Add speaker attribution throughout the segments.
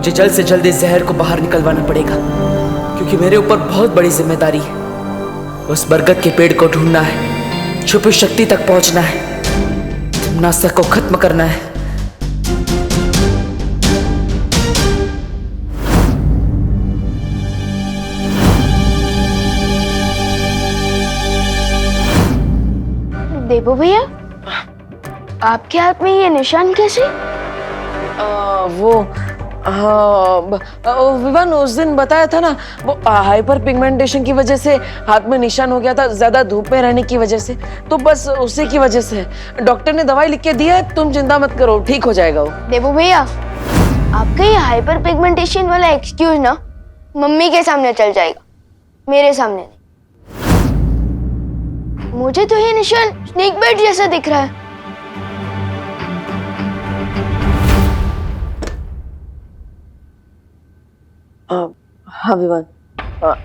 Speaker 1: मुझे जल्द से जल्द इस जहर को बाहर निकलवाना पड़ेगा, क्योंकि मेरे ऊपर बहुत बड़ी जिम्मेदारी है। उस बरगद के पेड़ को ढूंढना है, छुपी शक्ति तक पहुंचना है, नासा को खत्म करना है।
Speaker 2: देबू भैया, आपके हाथ में ये निशान कैसे?
Speaker 3: विवान उस दिन बताया था ना, वो हाइपर पिगमेंटेशन की वजह से हाथ में निशान हो गया था, ज्यादा धूप में रहने की वजह से। तो बस उसी की वजह से डॉक्टर ने दवाई लिख के दी है, तुम चिंता मत करो, ठीक हो जाएगा वो।
Speaker 2: देबू भैया, आपका ये हाइपर पिगमेंटेशन वाला एक्सक्यूज ना मम्मी के सामने चल जाएगा, मेरे सामने नहीं। मुझे तो ये निशान स्नेक बाइट जैसा दिख रहा है।
Speaker 3: हाँ विवान,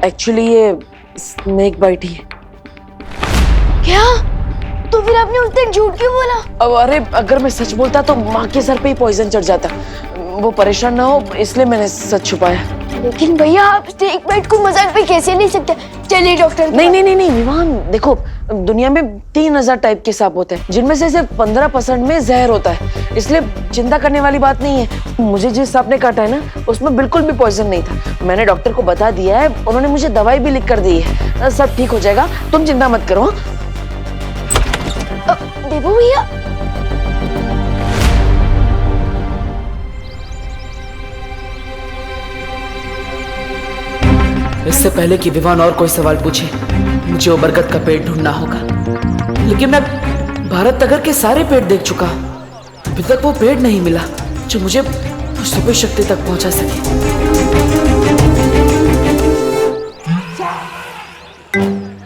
Speaker 3: एक्चुअली ये स्नेक बाइट ही है।
Speaker 2: क्या? तो फिर आपने उस दिन झूठ क्यों बोला?
Speaker 3: अब अरे अगर मैं सच बोलता तो माँ के सर पे ही पॉइजन चढ़ जाता, वो परेशान ना हो इसलिए मैंने सच छुपाया।
Speaker 2: लेकिन भैया, आप स्नेक बाइट को मजाक में कैसे ले सकते? चलिए डॉक्टर।
Speaker 3: नहीं विवान, देखो दुनिया में 3000 टाइप के सांप होते हैं, जिनमें से सिर्फ 15% में जहर होता है, इसलिए चिंता करने वाली बात नहीं है। मुझे जिस सांप ने काटा है ना, उसमें बिल्कुल भी पॉइजन नहीं था। मैंने डॉक्टर को बता दिया है, उन्होंने मुझे दवाई भी लिख कर दी है, सब ठीक हो जाएगा, तुम चिंता मत करो।
Speaker 2: देबू भैया,
Speaker 1: इससे पहले कि विवान और कोई सवाल पूछे, मुझे वो बरगद का पेड़ ढूंढना होगा। लेकिन मैं भारत नगर के सारे पेड़ देख चुका हूं, अभी तक वो पेड़ नहीं मिला जो मुझे सुपर शक्ति तक पहुंचा सके।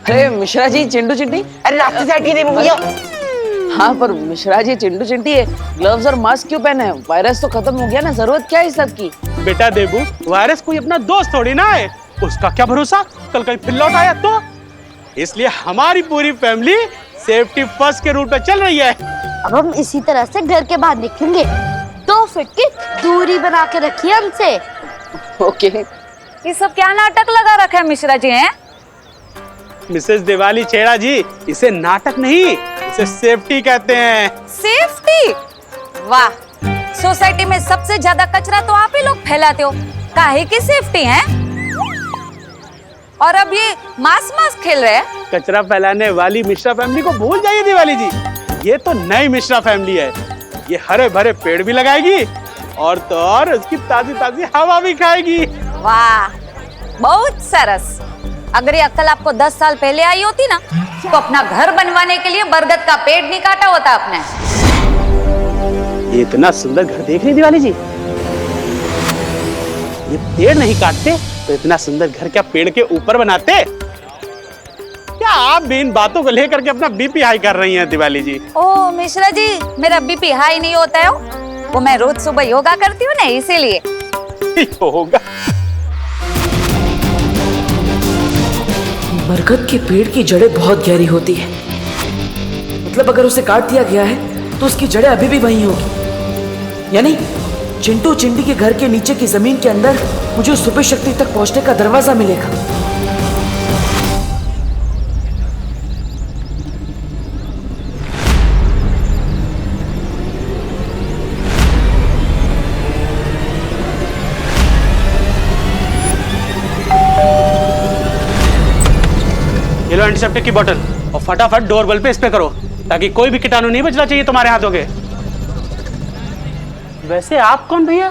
Speaker 3: अरे मिश्रा जी, चिंटू चिंटी,
Speaker 4: अरे रास्ते से हटिए देबू भैया।
Speaker 3: हाँ पर मिश्रा जी, चिंटू चिंटी है, ग्लव्स और मास्क क्यों पहने हैं? वायरस तो खत्म हो गया ना, जरूरत क्या है इस सब की?
Speaker 5: बेटा देबू, वायरस कोई अपना दोस्त थोड़ी ना है, उसका क्या भरोसा कल कहीं फिर लौट आया तो। इसलिए हमारी पूरी फैमिली सेफ्टी फर्स्ट के रूट पे चल रही है।
Speaker 2: अब हम इसी तरह से घर के बाहर निकलेंगे। 2 फीट की दूरी बना के रखिए हमसे।
Speaker 3: ओके।
Speaker 6: ये सब क्या नाटक लगा रखा है मिश्रा जी हैं?
Speaker 5: मिसेस दिवाली छेड़ा जी, इसे नाटक नहीं, इसे सेफ्टी कहते हैं।
Speaker 6: सेफ्टी? वाह, सोसाइटी में सबसे ज्यादा कचरा तो आप ही लोग फैलाते हो, काहे की सेफ्टी है? और अब ये मास खेल रहे हैं।
Speaker 5: कचरा फैलाने वाली मिश्रा फैमिली को भूल जाइए दिवाली जी, ये तो नई मिश्रा फैमिली है। ये हरे भरे पेड़ भी लगाएगी और तो और उसकी ताजी ताजी हवा भी खाएगी।
Speaker 6: वाह, बहुत सरस। अगर ये अक्ल आपको 10 साल पहले आई होती ना, तो अपना घर बनवाने के लिए बरगद का पेड़ नहीं काटा होता आपने।
Speaker 5: ये इतना सुंदर घर देख रही दिवाली जी, ये पेड़ नहीं काटते तो इतना सुंदर घर क्या पेड़ के ऊपर बनाते? क्या आप भी इन बातों को लेकर के अपना बीपी हाई कर रही हैं दिवाली जी?
Speaker 6: ओ मिश्रा जी, मेरा बीपी हाई नहीं होता है, वो मैं रोज सुबह योगा करती हूँ ना, इसीलिए।
Speaker 5: होगा।
Speaker 1: बरगद के पेड़ की जड़ें बहुत गहरी होती है, मतलब अगर उसे काट दिया गया है तो उसकी जड़ें अभी भी वहीं होगी। यानी चिंटू चिंटी के घर के नीचे की जमीन के अंदर मुझे उस सुपर शक्ति तक पहुंचने का दरवाजा मिलेगा।
Speaker 5: ये लो एंटीसेप्टिक की बोतल और फटाफट डोर बेल पे स्प्रे करो, ताकि कोई भी कीटाणु नहीं बचना चाहिए तुम्हारे हाथों के। वैसे आप कौन भैया?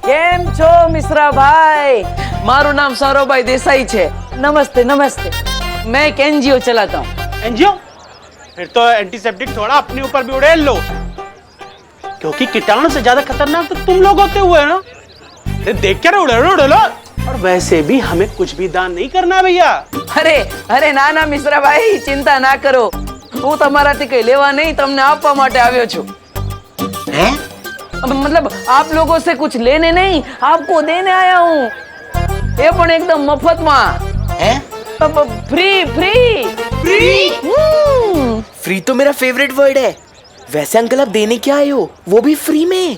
Speaker 3: केम छो मिश्रा भाई? मारू नाम सौरभभाई देसाई छे। नमस्ते नमस्ते। मैं एक एनजीओ चलाता हूँ।
Speaker 5: एनजीओ? फिर तो एंटीसेप्टिक थोड़ा अपने ऊपर भी उड़ेल लो, क्योंकि कीटाणु से ज्यादा खतरनाक तो तुम लोग होते हुए ना। देख के उड़े लो। और वैसे भी हमें कुछ भी दान नहीं करना भैया।
Speaker 3: अरे ना मिश्रा भाई, चिंता ना करो, हूँ તમારાથી કઈ લેવા નહીં, તમને આપવા માટે આવ્યો છું। मतलब आप लोगों से कुछ लेने नहीं, आपको देने आया हूँ, ये पण एकदम मफत में। Free free free.
Speaker 4: फ्री तो मेरा फेवरेट वर्ड है। वैसे अंकल आप देने क्या आए हो, वो भी फ्री में?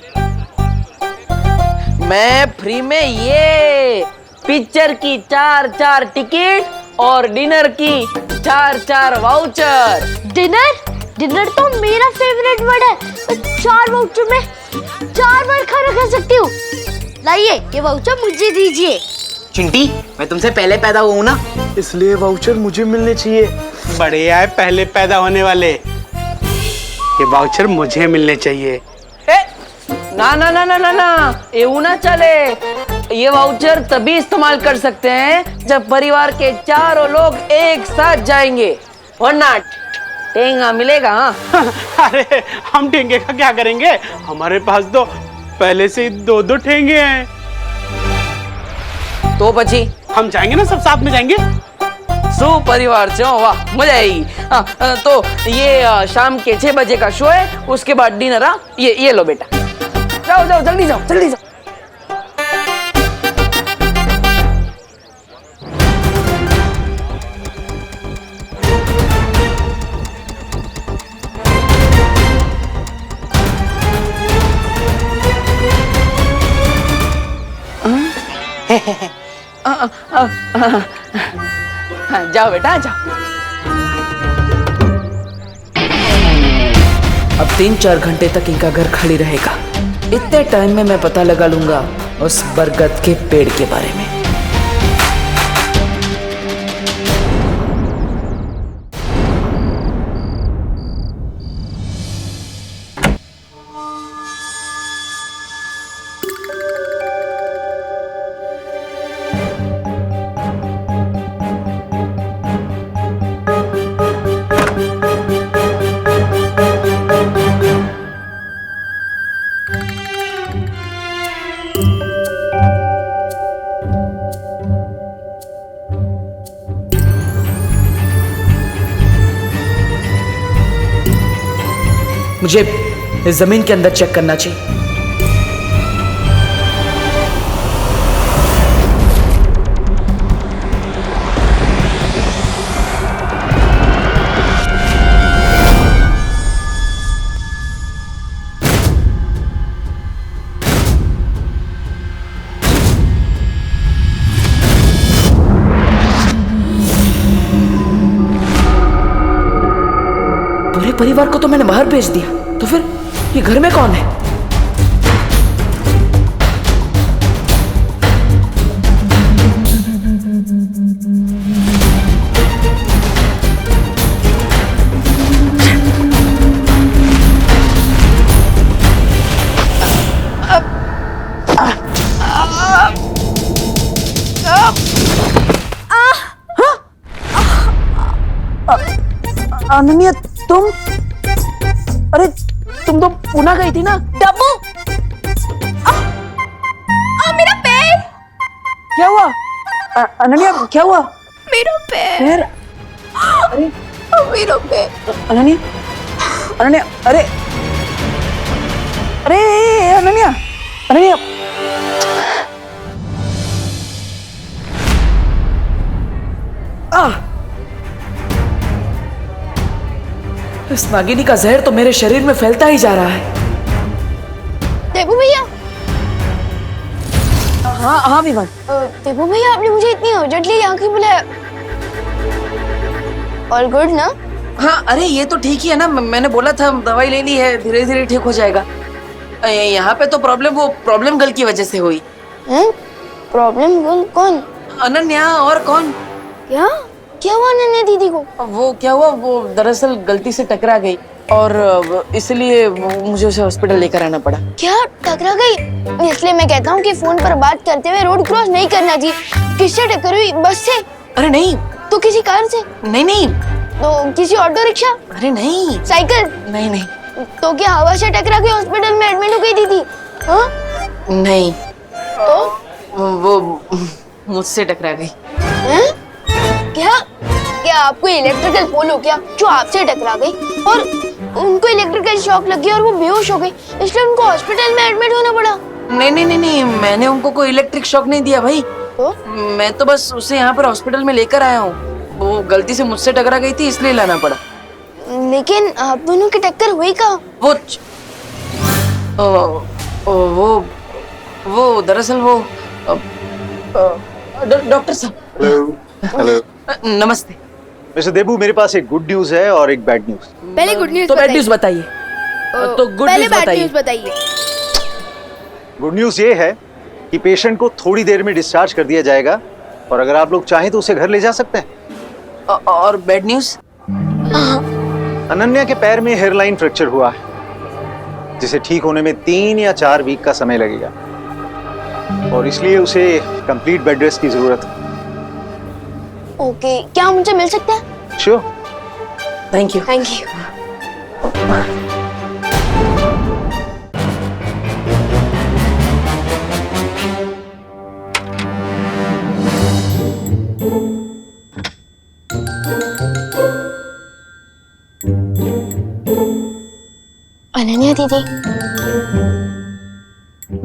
Speaker 3: मैं फ्री में ये पिक्चर की 4 टिकट और डिनर की 4 वाउचर।
Speaker 2: डिनर तो मेरा फेवरेट वर्ड है। 4 वाउचर में 4 बार खाना खा सकती हूँ। लाइए ये वाउचर मुझे दीजिए।
Speaker 4: चिंटी, मैं तुमसे पहले पैदा हुआ हूं ना,
Speaker 5: इसलिए वाउचर मुझे मिलने चाहिए। बढ़िया है, पहले पैदा होने वाले, ये वाउचर मुझे मिलने चाहिए।
Speaker 3: ना ना ना ना ना ना, ये ना चले। ये वाउचर तभी इस्तेमाल कर सकते हैं जब परिवार के चारों लोग एक साथ जाएंगे, वरना टेंगा मिलेगा। हाँ?
Speaker 5: अरे हम ठेंगे का क्या करेंगे, हमारे पास तो पहले से ही 2 ठेंगे हैं।
Speaker 3: तो बची
Speaker 5: हम जाएंगे ना, सब साथ में जाएंगे।
Speaker 3: परिवार से वाह, मजा आएगी। तो ये शाम के 6 बजे का शो है, उसके बाद डिनर। ये लो बेटा, जाओ जाओ जल्दी जाओ जल्दी जाओ। जाओ बेटा जाओ।
Speaker 1: अब 3-4 घंटे तक इनका घर खाली रहेगा। इतने टाइम में मैं पता लगा लूंगा उस बरगद के पेड़ के बारे में। मुझे इस जमीन के अंदर चेक करना चाहिए। पूरे परिवार को तो मैंने बाहर भेज दिया, तो फिर ये घर में कौन है?
Speaker 3: अनन्या, तुम? अरे तुम तो पुणे गई थी ना?
Speaker 6: डब्बू, मेरा पैर।
Speaker 3: क्या हुआ अनन्या, क्या हुआ?
Speaker 6: मेरा पैर।
Speaker 3: पैर? अरे
Speaker 6: मेरा पैर।
Speaker 3: अनन्या, अनन्या, अरे अरे अनन्या, अनन्या,
Speaker 1: इस नागिनी का जहर तो मेरे शरीर में फैलता ही जा रहा है।
Speaker 2: देबू भैया,
Speaker 3: हाँ विवान।
Speaker 2: देबू भैया, आपने मुझे इतनी अर्जेंटली यहाँ क्यों बुलाया? ऑल गुड ना?
Speaker 3: हाँ, अरे ये तो ठीक ही है ना, मैंने बोला था दवाई ले ली है, धीरे धीरे ठीक हो जाएगा। यहाँ पे तो प्रॉब्लम गर्ल की वजह से हुई।
Speaker 2: प्रॉब्लम गर्ल कौन?
Speaker 3: अनन्या, और कौन?
Speaker 2: क्या हुआ अनन्या दीदी को?
Speaker 3: वो क्या हुआ, वो दरअसल गलती से टकरा गई और इसलिए मुझे उसे हॉस्पिटल लेकर आना पड़ा।
Speaker 2: क्या टकरा गई? इसलिए मैं कहता हूँ कि फोन पर बात करते हुए रोड क्रॉस नहीं करना चाहिए। किससे टक्कर हुई? बस से?
Speaker 3: अरे नहीं।
Speaker 2: तो किसी कार से?
Speaker 3: नहीं।
Speaker 2: तो किसी ऑटो रिक्शा?
Speaker 3: अरे नहीं।
Speaker 2: साइकिल?
Speaker 3: नहीं।
Speaker 2: तो क्या हवा से टकरा के हॉस्पिटल में एडमिट हो गई दीदी? हाँ?
Speaker 3: नहीं।
Speaker 2: तो
Speaker 3: वो मुझसे टकरा गई।
Speaker 2: क्या आपको इलेक्ट्रिकल पोल हो गया जो आपसे टकरा गई और उनको इलेक्ट्रिकल शॉक लग गया और वो बेहोश हो गई, इसलिए उनको हॉस्पिटल में एडमिट होना पड़ा?
Speaker 3: नहीं, मैंने उनको कोई इलेक्ट्रिक शॉक नहीं दिया भाई।
Speaker 2: तो? मैं
Speaker 3: तो बस उसे यहाँ पर हॉस्पिटल में लेकर आया हूँ। वो गलती से मुझसे टकरा गई थी, इसलिए लाना पड़ा।
Speaker 2: लेकिन आप दोनों की टक्कर हुई कहाँ?
Speaker 3: वो दरअसल वो डॉक्टर साहब।
Speaker 7: हेलो
Speaker 3: नमस्ते।
Speaker 7: मिस्टर देबू, मेरे पास एक गुड न्यूज है और एक बैड न्यूज।
Speaker 8: पहले गुड न्यूज
Speaker 1: तो बैड न्यूज बताइए। तो गुड
Speaker 8: पहले
Speaker 1: न्यूज
Speaker 8: बैड
Speaker 1: बताइए।
Speaker 8: न्यूज बताइए।
Speaker 7: गुड न्यूज ये है कि पेशेंट को थोड़ी देर में डिस्चार्ज कर दिया जाएगा और अगर आप लोग चाहें तो उसे घर ले जा सकते हैं।
Speaker 3: और बैड न्यूज?
Speaker 7: अनन्या के पैर में हेयरलाइन फ्रैक्चर हुआ है, जिसे ठीक होने में 3 या 4 वीक का समय लगेगा और इसलिए उसे कंप्लीट बेड रेस्ट की जरूरत है।
Speaker 2: ओके, क्या हम उनसे मिल सकते हैं?
Speaker 7: Sure.
Speaker 3: Thank you.
Speaker 2: Thank you. Ananya दीदी,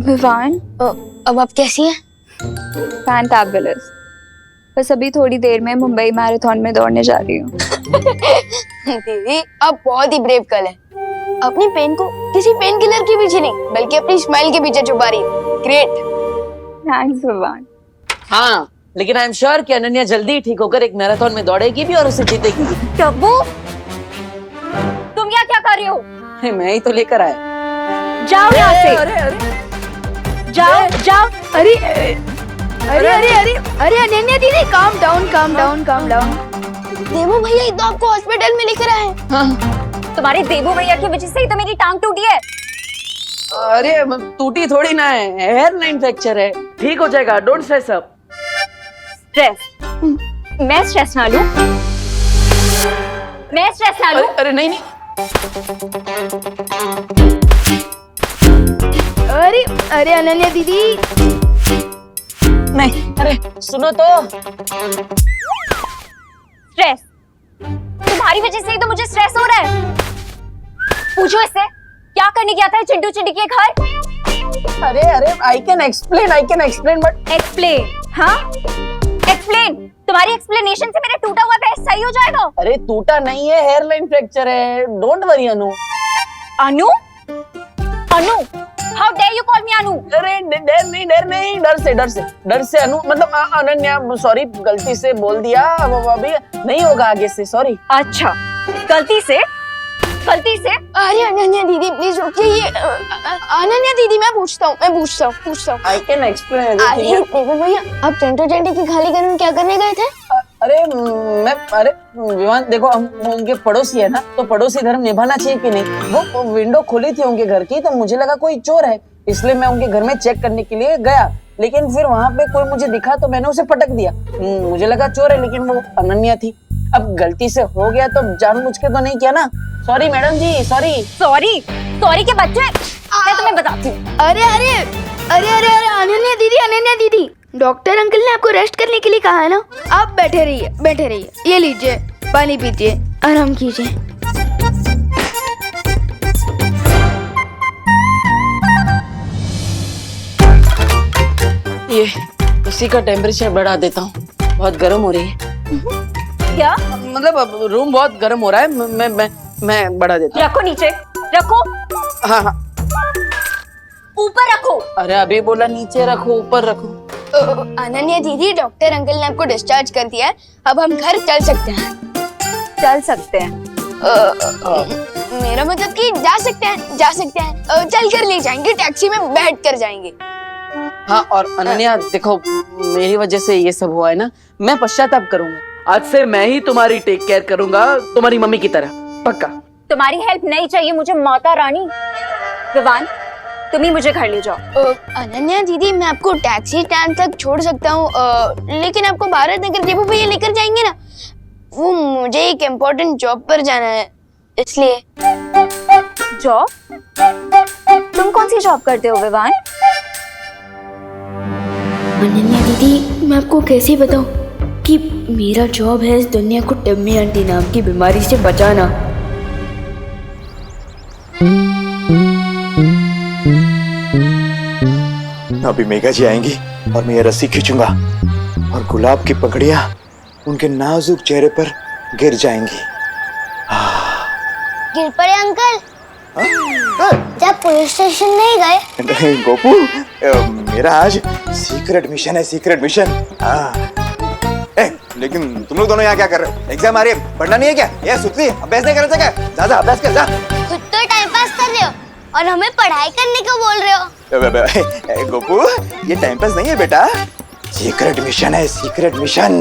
Speaker 9: विवान,
Speaker 2: अब आप कैसी हैं?
Speaker 9: फैंटाबुलस। बस अभी थोड़ी देर में मुंबई मैराथन में दौड़ने जा रही हूँ।
Speaker 2: दीदी, आप बहुत ही ब्रेव गर्ल है। अपनी पेन को किसी पेन किलर के पीछे नहीं, बल्कि अपनी स्माइल के पीछे छुपा रही है। ग्रेट।
Speaker 9: थैंक्स विवान।
Speaker 3: हाँ, लेकिन आई एम श्योर कि अनन्या जल्दी ही ठीक होकर एक मैराथन में दौड़ेगी भी और उसे जीतेगी भी।
Speaker 6: टब्बू, तुम यहाँ क्या कर रही हो?
Speaker 3: मैं ही तो लेकर आया।
Speaker 6: जाओ यहाँ से। जाओ जाओ।
Speaker 8: अरे अरे अरे अरे अरे अनन्या दीदी, calm down calm down calm down.
Speaker 2: देवो भैया ही तो आपको हॉस्पिटल में लेकर आए हैं।
Speaker 6: तुम्हारे देवू भैया की वजह से ही तो मेरी टांग टूटी है।
Speaker 3: अरे टूटी थोड़ी ना है, हेयरलाइन फ्रैक्चर है, ठीक हो जाएगा। Don't stress up.
Speaker 6: स्ट्रेस? मैं स्ट्रेस ना लूं? मैं स्ट्रेस ना लूं?
Speaker 3: अरे नहीं नहीं,
Speaker 8: अरे अरे अनन्या दीदी,
Speaker 3: नहीं। अरे सुनो तो।
Speaker 6: स्ट्रेस? तुम्हारी वजह से ही तो मुझे स्ट्रेस हो रहा है। पूछो इससे, क्या करने गया था चिंटू चिंटी के घर?
Speaker 3: अरे अरे I can explain but.
Speaker 6: Explain? हाँ, एक्सप्लेन। तुम्हारी एक्सप्लेनेशन से मेरा टूटा हुआ पैर सही हो जाएगा।
Speaker 3: अरे टूटा नहीं है, हेयरलाइन फ्रैक्चर है। Don't worry Anu.
Speaker 6: Anu? Anu? How dare you call me Anu?
Speaker 3: अरे डर से अनु, मतलब अनन्या, सॉरी, गलती से बोल दिया। अभी नहीं होगा आगे से, सॉरी।
Speaker 6: अच्छा, गलती से?
Speaker 2: अरे अनन्या दीदी प्लीज रुकिए। ये अनन्या दीदी, मैं पूछता हूँ।
Speaker 3: I can explain.
Speaker 2: अरे देवो भैया, आप चिंटू चिंटी की खाली घर में क्या करने गए थे?
Speaker 3: अरे विवान, देखो हम उनके पड़ोसी है ना, तो पड़ोसी धर्म निभाना चाहिए कि नहीं। वो विंडो खुली थी उनके घर की, तो मुझे लगा कोई चोर है, इसलिए मैं उनके घर में चेक करने के लिए गया। लेकिन फिर वहाँ पे कोई मुझे दिखा तो मैंने उसे पटक दिया। मुझे लगा चोर है, लेकिन वो अनन्या थी। अब गलती से हो गया तो जानबूझ के तो नहीं किया ना। सॉरी मैडम जी, सॉरी
Speaker 6: के बच्चे, मैं तुम्हें बताती हूँ।
Speaker 8: अरे अरे अरे अरे अरे अनन्या दीदी, डॉक्टर अंकल ने आपको रेस्ट करने के लिए कहा है ना। आप बैठे रहिए। ये लीजिए, पानी पीजिए, आराम कीजिए।
Speaker 3: ये इसी का टेम्परेचर बढ़ा देता हूँ, बहुत गर्म हो रही है।
Speaker 6: क्या?
Speaker 3: मतलब अब रूम बहुत गर्म हो रहा है, मैं बढ़ा देता हूँ।
Speaker 6: रखो नीचे, रखो।
Speaker 3: हाँ,
Speaker 6: ऊपर रखो।
Speaker 3: अरे अभी बोला नीचे रखो, ऊपर रखो।
Speaker 2: अनन्या दीदी, डॉक्टर अंकल ने आपको डिस्चार्ज कर दिया है, अब हम घर चल सकते हैं। मेरा मतलब कि जा सकते हैं। चल कर ले जाएंगे, टैक्सी में बैठ कर जाएंगे।
Speaker 3: हाँ, और अनन्या देखो, मेरी वजह से ये सब हुआ है ना, मैं पश्चाताप करूंगा।
Speaker 1: आज से मैं ही तुम्हारी टेक केयर करूंगा, तुम्हारी मम्मी की तरह, पक्का।
Speaker 6: तुम्हारी हेल्प नहीं चाहिए मुझे माता रानी। विवान, तुम ही मुझे घर ले जाओ।
Speaker 2: अनन्या दीदी, मैं आपको टैक्सी स्टैंड तक छोड़ सकता हूँ, लेकिन आपको भारत नगर देवो भैया लेकर जाएंगे ना। वो मुझे एक इम्पोर्टेंट जॉब पर जाना है, इसलिए।
Speaker 6: जॉब? तुम कौन सी जॉब करते हो विवान?
Speaker 8: अनन्या दीदी, मैं आपको कैसे बताऊं कि मेरा जॉब है इस दुनिया को टम्मी आंटी नाम की बीमारी से बचाना।
Speaker 7: अभी मेघा जी आएंगी और मैं ये रस्सी खींचूंगा और गुलाब की पकड़ियां उनके नाजुक चेहरे पर गिर जाएंगी।
Speaker 2: गिर पड़े अंकल? जब पुलिस स्टेशन नहीं गए?
Speaker 7: नहीं गोपू,
Speaker 10: मेरा आज सीक्रेट मिशन है, सीक्रेट मिशन। हाँ। लेकिन तुम लोग दोनों यहाँ क्या कर रहे हो? एग्जाम आ रही है, पढ़ना नहीं है क्या? ये सुतली अभ्यास नहीं करना क्या? ज्यादा अभ्यास कर जा।
Speaker 2: खुद तो टाइम पास कर रहे हो और हमें पढ़ाई करने को बोल रहे हो।
Speaker 10: गोपू, ये टाइम पास नहीं है बेटा, सीक्रेट मिशन है, सीक्रेट मिशन।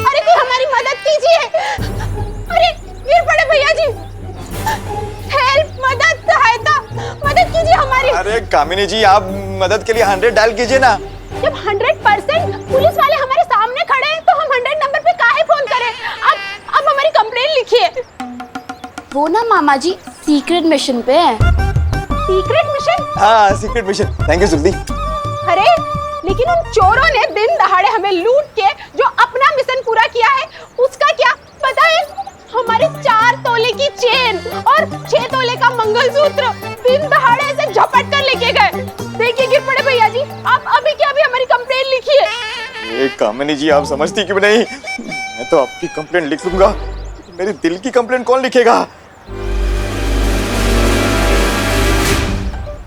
Speaker 6: अरे कोई हमारी मदद कीजिए। अरे वीर बड़े भैया जी, हेल्प, मदद, सहायता, मदद कीजिए हमारी।
Speaker 10: अरे कामिनी जी, आप मदद के लिए 100 डायल कीजिए ना।
Speaker 6: जब 100% पुलिस वाले हमारे सामने खड़े हैं तो हम 100 नंबर पे काहे फोन करें? अब हमारी कंप्लेंट लिखिए।
Speaker 8: वो ना मामा जी सीक्रेट मिशन पे है।
Speaker 6: Secret mission?
Speaker 10: हाँ, secret mission. Thank you Suldi.
Speaker 6: अरे लेकिन उन चोरों ने दिन दहाड़े हमें लूट के जो अपना मिशन पूरा किया है उसका क्या पता है? हमारे 4 तोले की चेन और 6 तोले का मंगलसूत्र दिन दहाड़े से झपट कर लेके गए। देखिए गिर पड़े भैया जी, आप अभी क्या अभी हमारी कंप्लेंट लिखिए।
Speaker 10: ये कामिनी जी, आप समझती क्यों नहीं? मैं तो आपकी कंप्लेंट लिख लूंगा, मेरी दिल की कंप्लेंट कौन लिखेगा?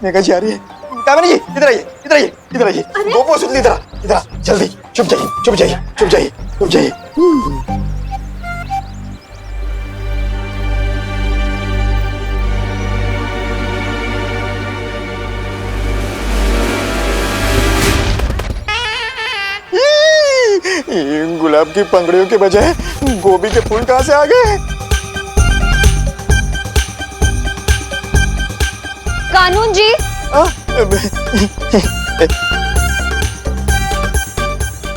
Speaker 10: मेघा जी आ रही है। कामिनी जी, इधर आइए, इधर आइए, इधर आइए। गोपू, सुन इधर, इधर जल्दी। चुप जाइए, चुप जाइए, चुप जाइए, चुप जाइए। गुलाब की पंखुड़ियों के बजाय गोभी के फूल कहां से आ गए?
Speaker 6: कानून जी,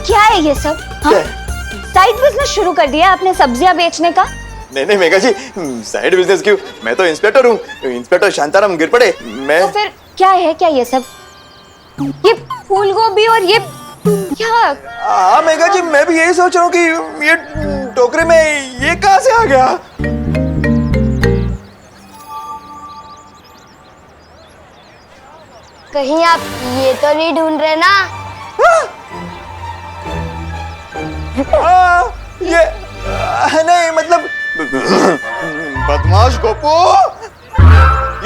Speaker 6: क्या है ये सब? साइड बिजनेस शुरू कर दिया आपने सब्जियां बेचने का?
Speaker 10: नहीं मेघा जी, साइड बिजनेस क्यों? मैं तो इंस्पेक्टर हूँ, इंस्पेक्टर शांताराम गिरपड़े। मैं
Speaker 6: तो फिर क्या है, क्या ये सब? ये फूल गोभी और ये क्या?
Speaker 10: हाँ मेघा जी, मैं भी यही सोच रहा हूँ कि ये टोकरे में ये कहाँ से आ गया?
Speaker 2: कहीं आप ये तो नहीं ढूंढ रहे ना?
Speaker 10: ये नहीं, मतलब बदमाश गोपू।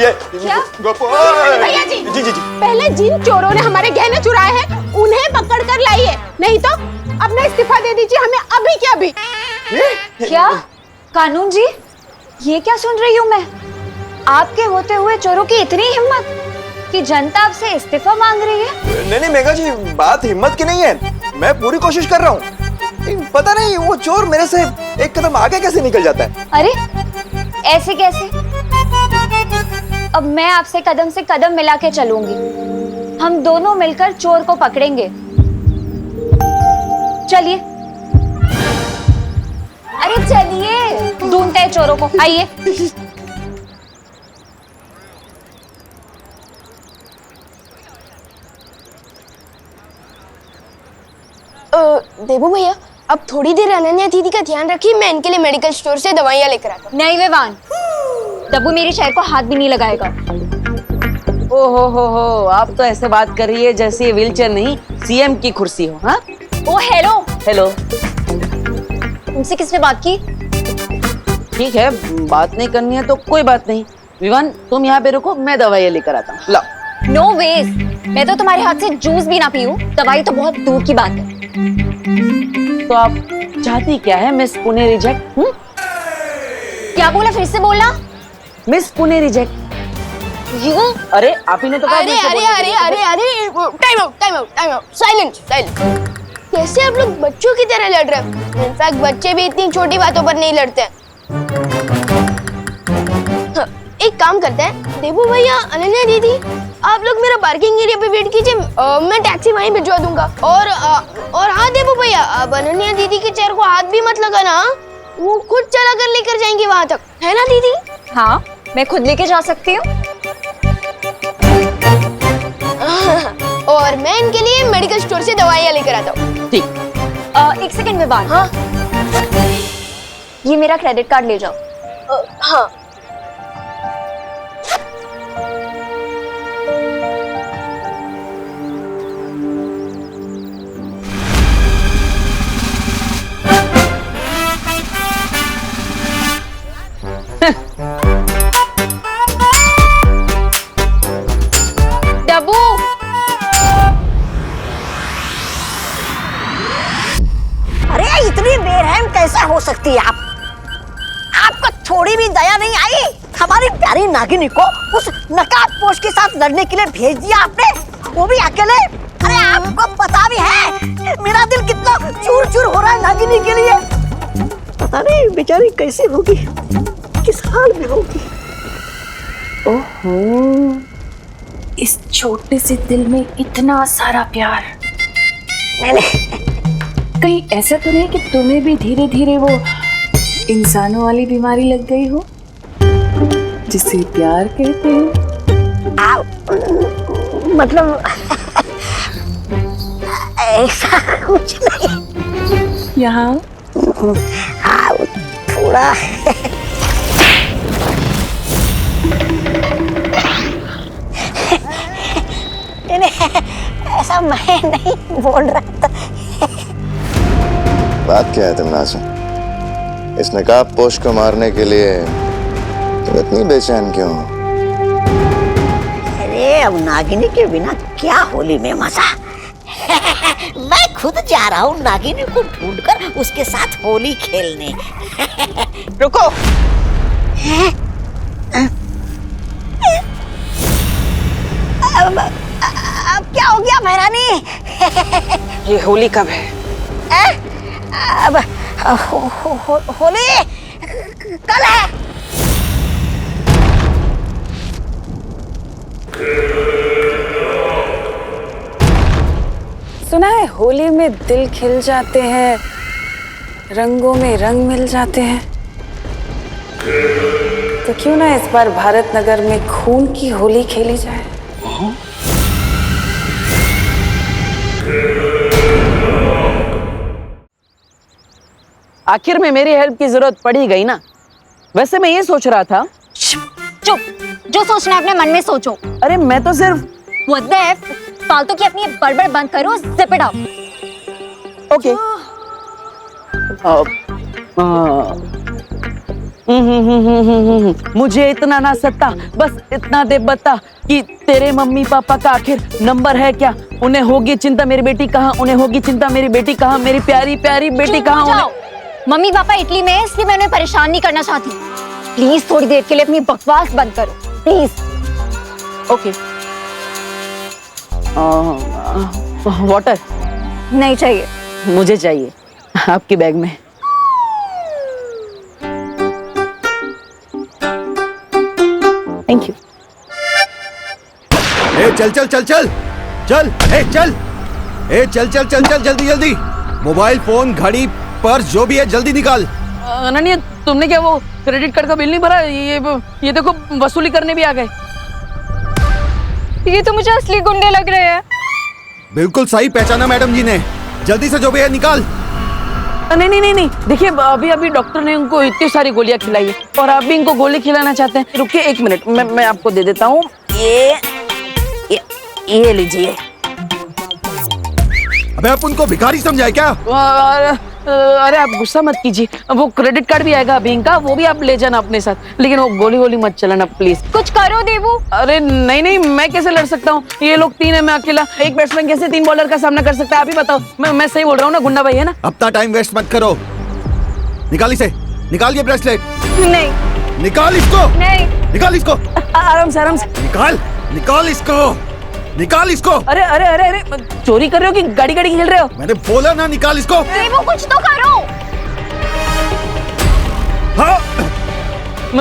Speaker 10: ये
Speaker 6: क्या?
Speaker 10: गोपू
Speaker 6: भैया जी,
Speaker 10: जी जी जी,
Speaker 6: पहले जिन चोरों ने हमारे गहने चुराए हैं उन्हें पकड़ कर लाइए, नहीं तो अपना इस्तीफा दे दीजिए हमें अभी के अभी। क्या कानून जी, ये क्या सुन रही हूँ मैं? आपके होते हुए चोरों की इतनी हिम्मत कि जनता आपसे इस्तीफा मांग रही है?
Speaker 10: नहीं मेघा जी, बात हिम्मत की नहीं है, मैं पूरी कोशिश कर रहा हूँ। पता नहीं वो चोर मेरे से एक कदम आगे कैसे निकल जाता है।
Speaker 6: अरे ऐसे कैसे? अब मैं आपसे कदम से कदम मिला के चलूंगी, हम दोनों मिलकर चोर को पकड़ेंगे। चलिए, अरे चलिए, ढूंढते हैं चोरों को, आइए।
Speaker 2: देबू भैया, अब थोड़ी देर अनन्या दीदी का ध्यान रखिए, मैं इनके लिए मेडिकल स्टोर से दवाइयाँ लेकर आता हूँ।
Speaker 6: नहीं विवान, दब्बू मेरी शहर को हाथ भी नहीं लगाएगा।
Speaker 3: ओ हो, आप तो ऐसे बात कर रही है जैसे ये व्हीलचेयर नहीं सीएम की कुर्सी हो। हाँ,
Speaker 6: ओ हेलो
Speaker 3: हेलो,
Speaker 6: तुमसे किसने बात की?
Speaker 3: ठीक है, बात नहीं करनी है तो कोई बात नहीं। विवान, तुम यहाँ पे रुको, मैं दवाइयाँ लेकर आता हूँ। लाओ।
Speaker 6: नो वेज, मैं तो तुम्हारे हाथ से जूस भी ना पीऊं, दवाई तो बहुत दूर की बात है।
Speaker 3: तो आप चाहती क्या है मिस पुणे रिजेक्ट?
Speaker 6: क्या बोला, फिर से बोलना।
Speaker 3: Miss Pune reject.
Speaker 6: यूं?
Speaker 3: अरे आप ही ने तो कहा।
Speaker 2: अरे अरे अरे अरे अरे, time out, time out, time out, silent silent. कैसे आप लोग बच्चों की तरह लड़ रहे हो? इनफैक्ट बच्चे भी इतनी छोटी बातों पर नहीं लड़ते हैं। हाँ, एक काम करते हैं, देबू भैया, अनन्या दीदी, आप लोग मेरा पार्किंग एरिया पे वेट कीजिए, मैं टैक्सी वहीं भिजवा दूंगा। और हाँ देबू भैया, अब अनन्या दीदी के चेयर को हाथ भी मत लगाना, वो खुद चला कर लेकर जाएंगी वहां तक, है ना दीदी?
Speaker 6: हाँ, मैं खुद लेके जा सकती हूँ।
Speaker 2: और मैं इनके लिए मेडिकल स्टोर से दवाइयाँ लेकर आता हूँ।
Speaker 3: ठीक।
Speaker 6: एक सेकंड में बात।
Speaker 2: हाँ
Speaker 6: ये मेरा क्रेडिट कार्ड ले जाओ।
Speaker 2: हाँ।
Speaker 11: थोड़ी भी दया नहीं आई? हमारी प्यारी नागिनी को उस नकाबपोश के साथ लड़ने के लिए भेज दिया आपने, वो भी अकेले। अरे आपको पता भी है मेरा दिल कितना चूर चूर हो रहा है नागिनी के लिए। पता नहीं बेचारी कैसी होगी, किस हाल में होगी।
Speaker 8: ओहो, इस छोटे से दिल में इतना सारा प्यार। कहीं ऐसा तो नहीं कि तुम्हें भी धीरे धीरे वो इंसानों वाली बीमारी लग गई हो जिसे प्यार कहते हैं?
Speaker 11: मतलब ऐसा कुछ नहीं।
Speaker 8: यहाँ
Speaker 11: थोड़ा ऐसा मैं नहीं बोल रहा था।
Speaker 10: बात क्या है तुमना से? इस नकाब पोश को मारने के लिए तुम इतनी बेचैन क्यों हो?
Speaker 11: अरे अब नागिनी के बिना क्या होली में मजा। मैं खुद जा रहा हूँ नागिनी को ढूंढकर उसके साथ होली खेलने।
Speaker 3: रुको।
Speaker 11: अब क्या हो गया महारानी?
Speaker 3: ये होली कब है?
Speaker 11: अब होली कल है।
Speaker 8: सुना है होली में दिल खिल जाते हैं, रंगों में रंग मिल जाते हैं। तो क्यों ना इस बार भारत नगर में खून की होली खेली जाए?
Speaker 3: आखिर में मेरी हेल्प की जरूरत पड़ी गई ना। वैसे मैं ये सोच रहा था।
Speaker 12: चुप, जो सोचना है अपने मन में सोचो।
Speaker 3: अरे मैं तो सिर्फ
Speaker 12: What the F? फालतू की अपनी बड़बड़ बंद करो, zip it up।
Speaker 3: ओके। मुझे इतना ना सत्ता, बस इतना दे बता कि तेरे मम्मी पापा का आखिर नंबर है क्या? उन्हें होगी चिंता मेरी बेटी कहाँ, उन्हें होगी चिंता मेरी बेटी कहाँ, मेरी प्यारी प्यारी बेटी कहाँ।
Speaker 12: मम्मी पापा इटली में है, इसलिए मैं उन्हें परेशान नहीं करना चाहती। प्लीज थोड़ी देर के लिए अपनी बकवास बंद करो, प्लीज।
Speaker 3: ओके। वाटर
Speaker 12: नहीं चाहिए।
Speaker 3: मुझे चाहिए, आपके बैग में। Thank you.
Speaker 10: ए चल चल चल चल चल, ए चल, ए चल चल चल चल, जल्दी जल्दी। मोबाइल फोन, घड़ी, पर्स, जो भी है जल्दी निकाल।
Speaker 3: अनन्या, तुमने क्या वो क्रेडिट कार्ड का बिल नहीं भरा? ये देखो वसूली करने भी आ गए।
Speaker 9: ये तो मुझे असली गुंडे लग रहे हैं।
Speaker 10: बिल्कुल सही पहचाना मैडम जी ने। जल्दी से जो भी है निकाल।
Speaker 3: नहीं नहीं नहीं नहीं, देखिए अभी डॉक्टर ने उनको इतनी सारी गोलियां खिलाई है और आप भी इनको गोली खिलाना चाहते हैं। रुकिए एक मिनट, मैं आपको दे देता हूँ। ये लीजिए।
Speaker 10: अबे आप उनको भिखारी समझाए क्या?
Speaker 3: अरे आप गुस्सा मत कीजिए, वो क्रेडिट कार्ड भी आएगा बैंक का, वो भी आप ले जाना अपने साथ, लेकिन वो गोली गोली मत चलाना प्लीज।
Speaker 9: कुछ करो देवू।
Speaker 3: अरे नहीं नहीं, मैं कैसे लड़ सकता हूँ? ये लोग तीन है, मैं अकेला। एक बैट्समैन कैसे 3 बॉलर का सामना कर सकता है? आप ही बताओ। मैं सही बोल रहा हूँ ना गुंडा भाई, है ना?
Speaker 10: अपना टाइम वेस्ट मत करो। निकाल इसे, निकाल ये ब्रेसलेट।
Speaker 9: नहीं।
Speaker 10: निकाल इसको।
Speaker 9: नहीं।
Speaker 10: निकाल इसको।
Speaker 3: आराम से आराम से।
Speaker 10: निकाल, निकाल इसको, निकाल इसको।
Speaker 3: अरे अरे अरे अरे, चोरी कर रहे हो कि गाड़ी गाड़ी खेल रहे हो?
Speaker 10: मैंने बोला ना निकाल इसको।
Speaker 12: देवू कुछ तो करो।
Speaker 10: हाँ।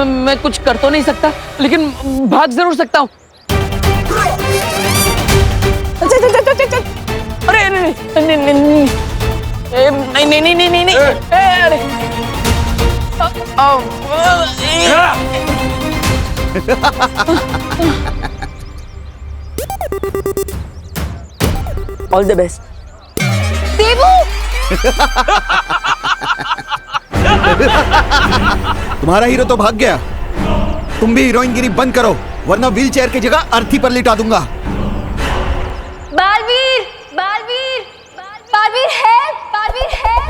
Speaker 3: मैं कुछ कर तो नहीं सकता, लेकिन भाग जरूर सकता हूँ। अरे नहीं नहीं नहीं नहीं नहीं नहीं नहीं नहीं, अरे ऑल द बेस्ट।
Speaker 12: देवू
Speaker 10: तुम्हारा हीरो तो भाग गया, तुम भी हीरोइनगिरी बंद करो, वरना व्हील चेयर की जगह अर्थी पर लिटा दूंगा।
Speaker 9: बालवीर, बालवीर, बालवीर है, बालवीर है।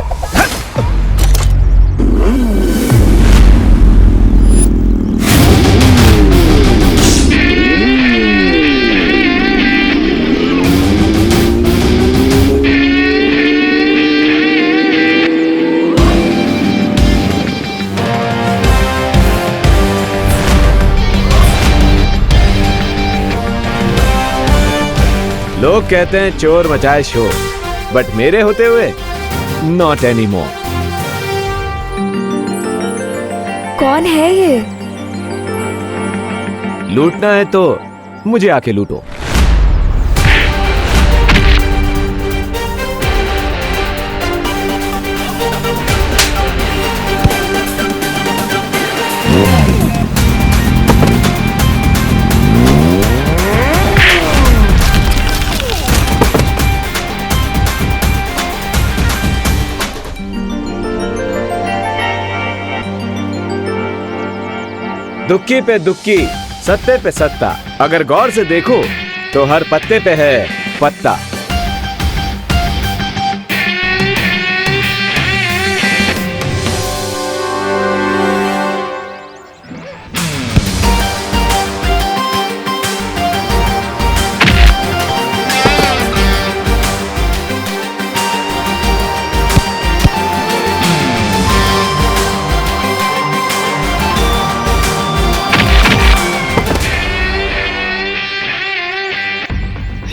Speaker 13: लोग कहते हैं चोर मचाए शोर, बट मेरे होते हुए नॉट एनी मोर।
Speaker 9: कौन है ये?
Speaker 13: लूटना है तो मुझे आके लूटो। दुक्की पे दुक्की, सत्ते पे सत्ता, अगर गौर से देखो तो हर पत्ते पे है पत्ता।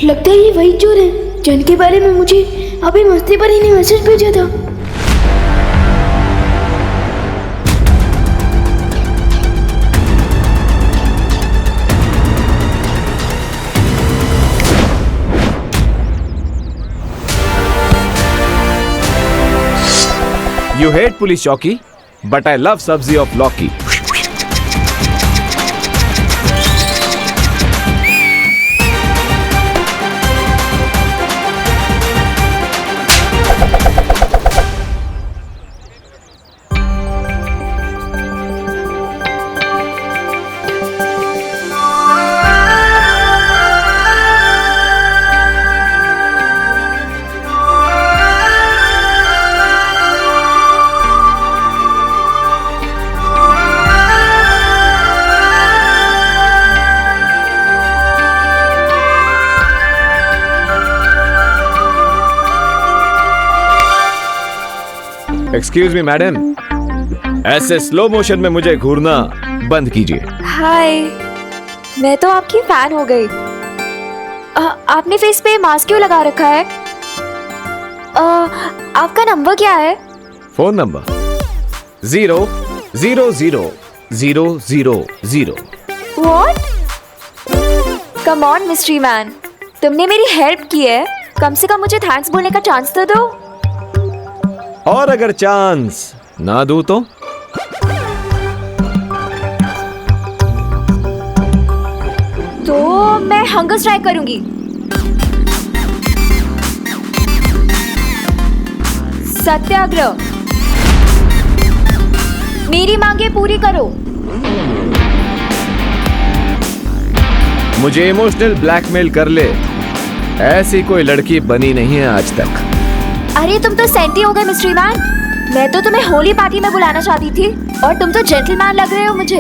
Speaker 8: लगता है ये वही चोर है जिनके बारे में मुझे अभी मस्ती पर ही ने मैसेज भेजा था।
Speaker 13: You hate पुलिस चौकी, but I love सब्जी ऑफ लौकी। एक्सक्यूज मी मैडम, ऐसे स्लो मोशन में मुझे घूरना बंद कीजिए।
Speaker 9: हाय, मैं तो आपकी फैन हो गई। आपने फेस पे मास्क क्यों लगा रखा है? आपका नंबर क्या है?
Speaker 13: Phone number 0000000।
Speaker 9: What? Come on mystery man, तुमने मेरी हेल्प की है, कम से कम मुझे थैंक्स बोलने का चांस तो दो।
Speaker 13: और अगर चांस ना दूं
Speaker 9: तो मैं हंगर स्ट्राइक करूंगी। सत्याग्रह, मेरी मांगे पूरी करो।
Speaker 13: मुझे इमोशनल ब्लैकमेल कर ले, ऐसी कोई लड़की बनी नहीं है आज तक।
Speaker 9: अरे तुम तो सेंटी हो गए मिस्ट्री मैन, मैं तो तुम्हें होली पार्टी में बुलाना चाहती थी और तुम तो जेंटलमैन लग रहे हो मुझे।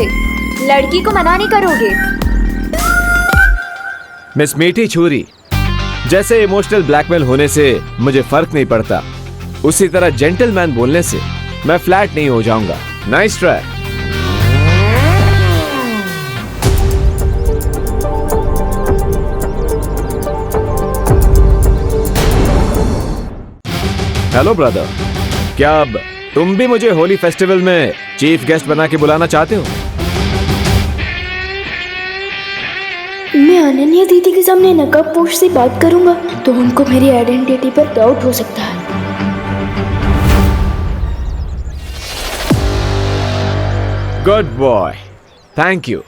Speaker 9: लड़की को मना नहीं करोगे?
Speaker 13: मिस मीठी छुरी, जैसे इमोशनल ब्लैकमेल होने से मुझे फर्क नहीं पड़ता, उसी तरह जेंटलमैन बोलने से मैं फ्लैट नहीं हो जाऊंगा। Nice try. हेलो ब्रदर, क्या अब तुम भी मुझे होली फेस्टिवल में चीफ गेस्ट बना के बुलाना चाहते हो?
Speaker 8: मैं अनन्या दीदी के सामने नकाबपोश से बात करूंगा तो उनको मेरी आइडेंटिटी पर डाउट हो सकता है।
Speaker 13: Good boy, thank you.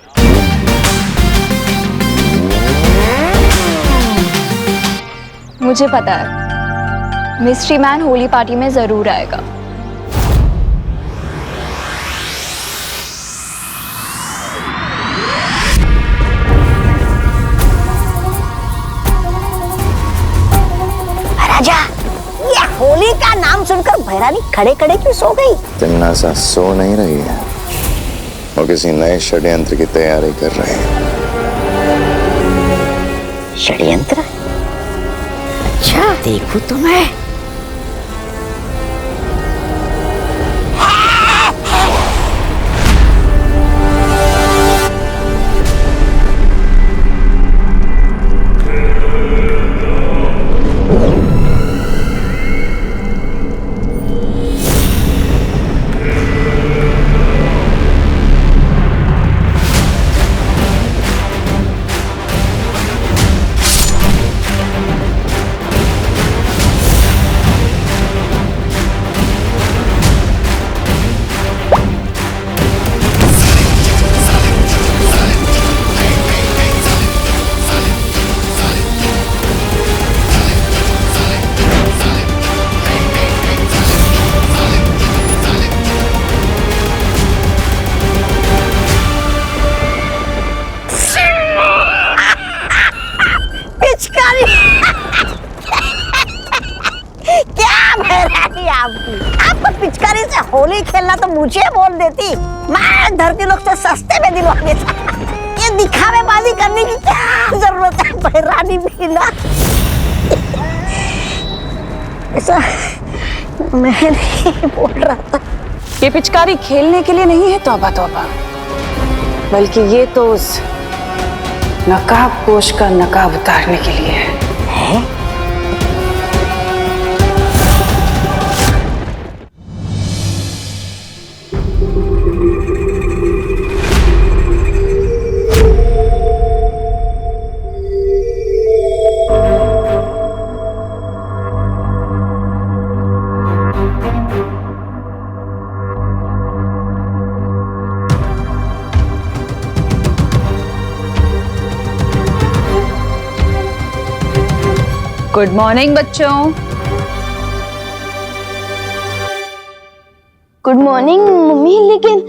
Speaker 9: मुझे पता है मिस्ट्री मैन होली पार्टी में जरूर आएगा।
Speaker 11: राजा, ये होली का नाम सुनकर भैरानी खड़े खड़े क्यों सो गई?
Speaker 10: तिन्नासा सो नहीं रही है, वो किसी नए षड्यंत्र की तैयारी कर रहे हैं।
Speaker 11: षड्यंत्र? अच्छा, देखो तो मैं। ऊंचे बोल देती, मैं धरती लोग से सस्ते में दिलवा देता। ये दिखावेबाजी करने की क्या जरूरत है बहरानी बीना? ऐसा मैं नहीं बोल रहा था।
Speaker 3: ये पिचकारी खेलने के लिए नहीं है तौबा तौबा, बल्कि ये तो उस नकाब पोश का नकाब उतारने के लिए है।
Speaker 6: गुड मॉर्निंग बच्चों।
Speaker 2: गुड मॉर्निंग मम्मी, लेकिन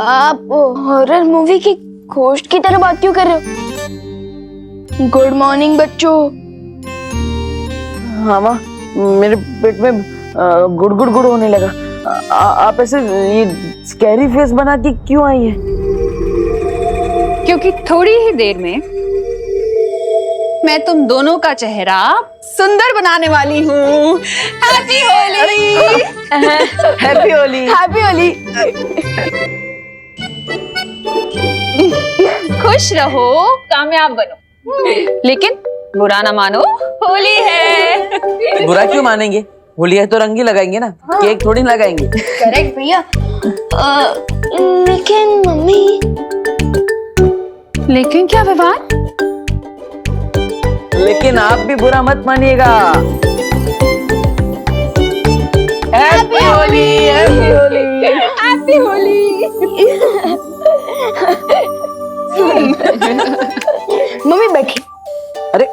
Speaker 2: आप हॉरर मूवी की घोस्ट की तरह बात क्यों कर रहे हो? गुड मॉर्निंग बच्चों।
Speaker 3: हाँ माँ, मेरे पेट में गुड़ गुड़ गुड़ होने लगा। आप ऐसे ये स्कैरी फेस बना के क्यों आई है?
Speaker 6: क्योंकि थोड़ी ही देर में मैं तुम दोनों का चेहरा सुंदर बनाने वाली हूँ। Happy Holi.
Speaker 3: Happy Holi.
Speaker 6: Happy Holi. खुश रहो, कामयाब बनो, लेकिन बुरा ना मानो, होली है।
Speaker 3: बुरा क्यों मानेंगे? होली है तो रंग ही लगाएंगे ना, केक थोड़ी लगाएंगे।
Speaker 2: करेक्ट भैया। लेकिन मम्मी।
Speaker 6: लेकिन क्या विवाद?
Speaker 3: लेकिन आप भी बुरा मत मानिएगा। Happy Holi. Happy Holi.
Speaker 6: Happy Holi.
Speaker 2: Mummy बैठी।
Speaker 3: अरे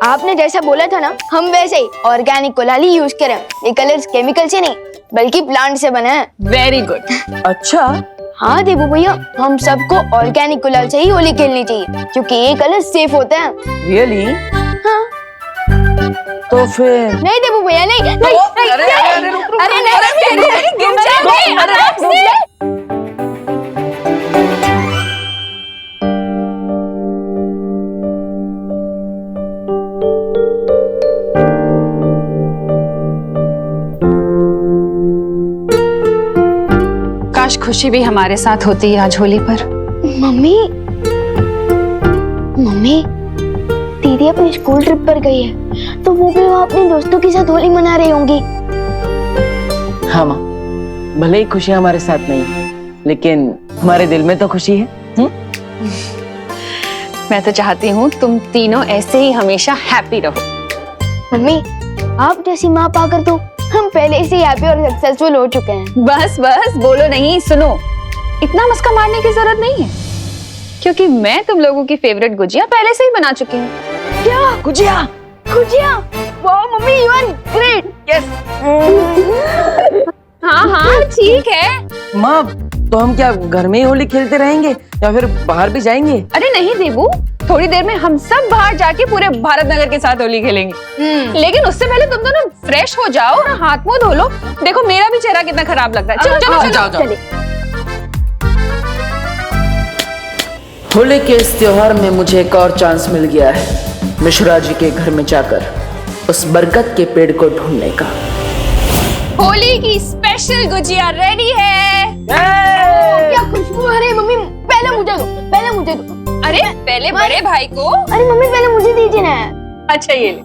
Speaker 2: आपने जैसा बोला था ना, हम वैसे ही ऑर्गेनिक गुलाल यूज करें। ये कलर्स केमिकल से नहीं बल्कि प्लांट से बने हैं।
Speaker 6: Very good.
Speaker 3: अच्छा।
Speaker 2: हाँ देबू भैया, हम सबको ऑर्गेनिक गुलाल से ही होली खेलनी चाहिए क्योंकि ये कलर सेफ होते हैं।
Speaker 3: रियली?
Speaker 2: हाँ।
Speaker 3: तो फिर
Speaker 2: नहीं देबू भैया, नहीं नहीं नहीं।
Speaker 3: अरे
Speaker 2: नहीं गिर जाएंगे, आराम से।
Speaker 6: काश खुशी भी हमारे साथ होती है आज होली पर।
Speaker 2: मम्मी मम्मी, दीदी अपनी स्कूल ट्रिप पर गई है तो वो भी वहाँ अपने दोस्तों के साथ होली मना रही होंगी।
Speaker 3: हाँ माँ, भले ही खुशी हमारे साथ नहीं है, लेकिन हमारे दिल में तो खुशी है।
Speaker 6: मैं तो चाहती हूँ तुम तीनों ऐसे ही हमेशा हैप्पी रहो।
Speaker 2: मम्मी, आप जैसी माँ पाकर तो हम पहले से हैप्पी और सक्सेसफुल हो चुके हैं।
Speaker 6: बस बस बोलो नहीं, सुनो, इतना मस्का मारने की जरूरत नहीं है क्योंकि मैं तुम लोगों की फेवरेट गुजिया पहले से ही बना चुकी हूँ।
Speaker 2: क्या गुजिया? गुजिया? वाह mummy, you are great.
Speaker 3: Yes.
Speaker 6: हाँ हाँ ठीक है।
Speaker 3: माँ, तो हम क्या घर में ही होली खेलते रहेंगे या फिर बाहर भी जाएंगे?
Speaker 6: अरे नहीं देबू, थोड़ी देर में हम सब बाहर जाके पूरे भारत नगर के साथ होली खेलेंगे। लेकिन उससे पहले तुम दोनों फ्रेश हो जाओ और हाथ मुंह धो लो। देखो मेरा भी चेहरा कितना खराब लगता है। चलो चलो चलो
Speaker 3: जाओ, जाओ।
Speaker 6: चले।
Speaker 1: होली के इस त्योहार में मुझे एक और चांस मिल गया है मिश्रा जी के घर में जाकर उस बरगद के पेड़ को ढूंढने का।
Speaker 6: होली की स्पेशल गुजिया रेडी है।
Speaker 2: क्या खुशबू है। अरे मम्मी, पहले मुझे दो, पहले मुझे दो।
Speaker 6: अरे पहले बड़े भाई को।
Speaker 2: अरे मम्मी, पहले मुझे दीजिए ना।
Speaker 6: अच्छा ये ले।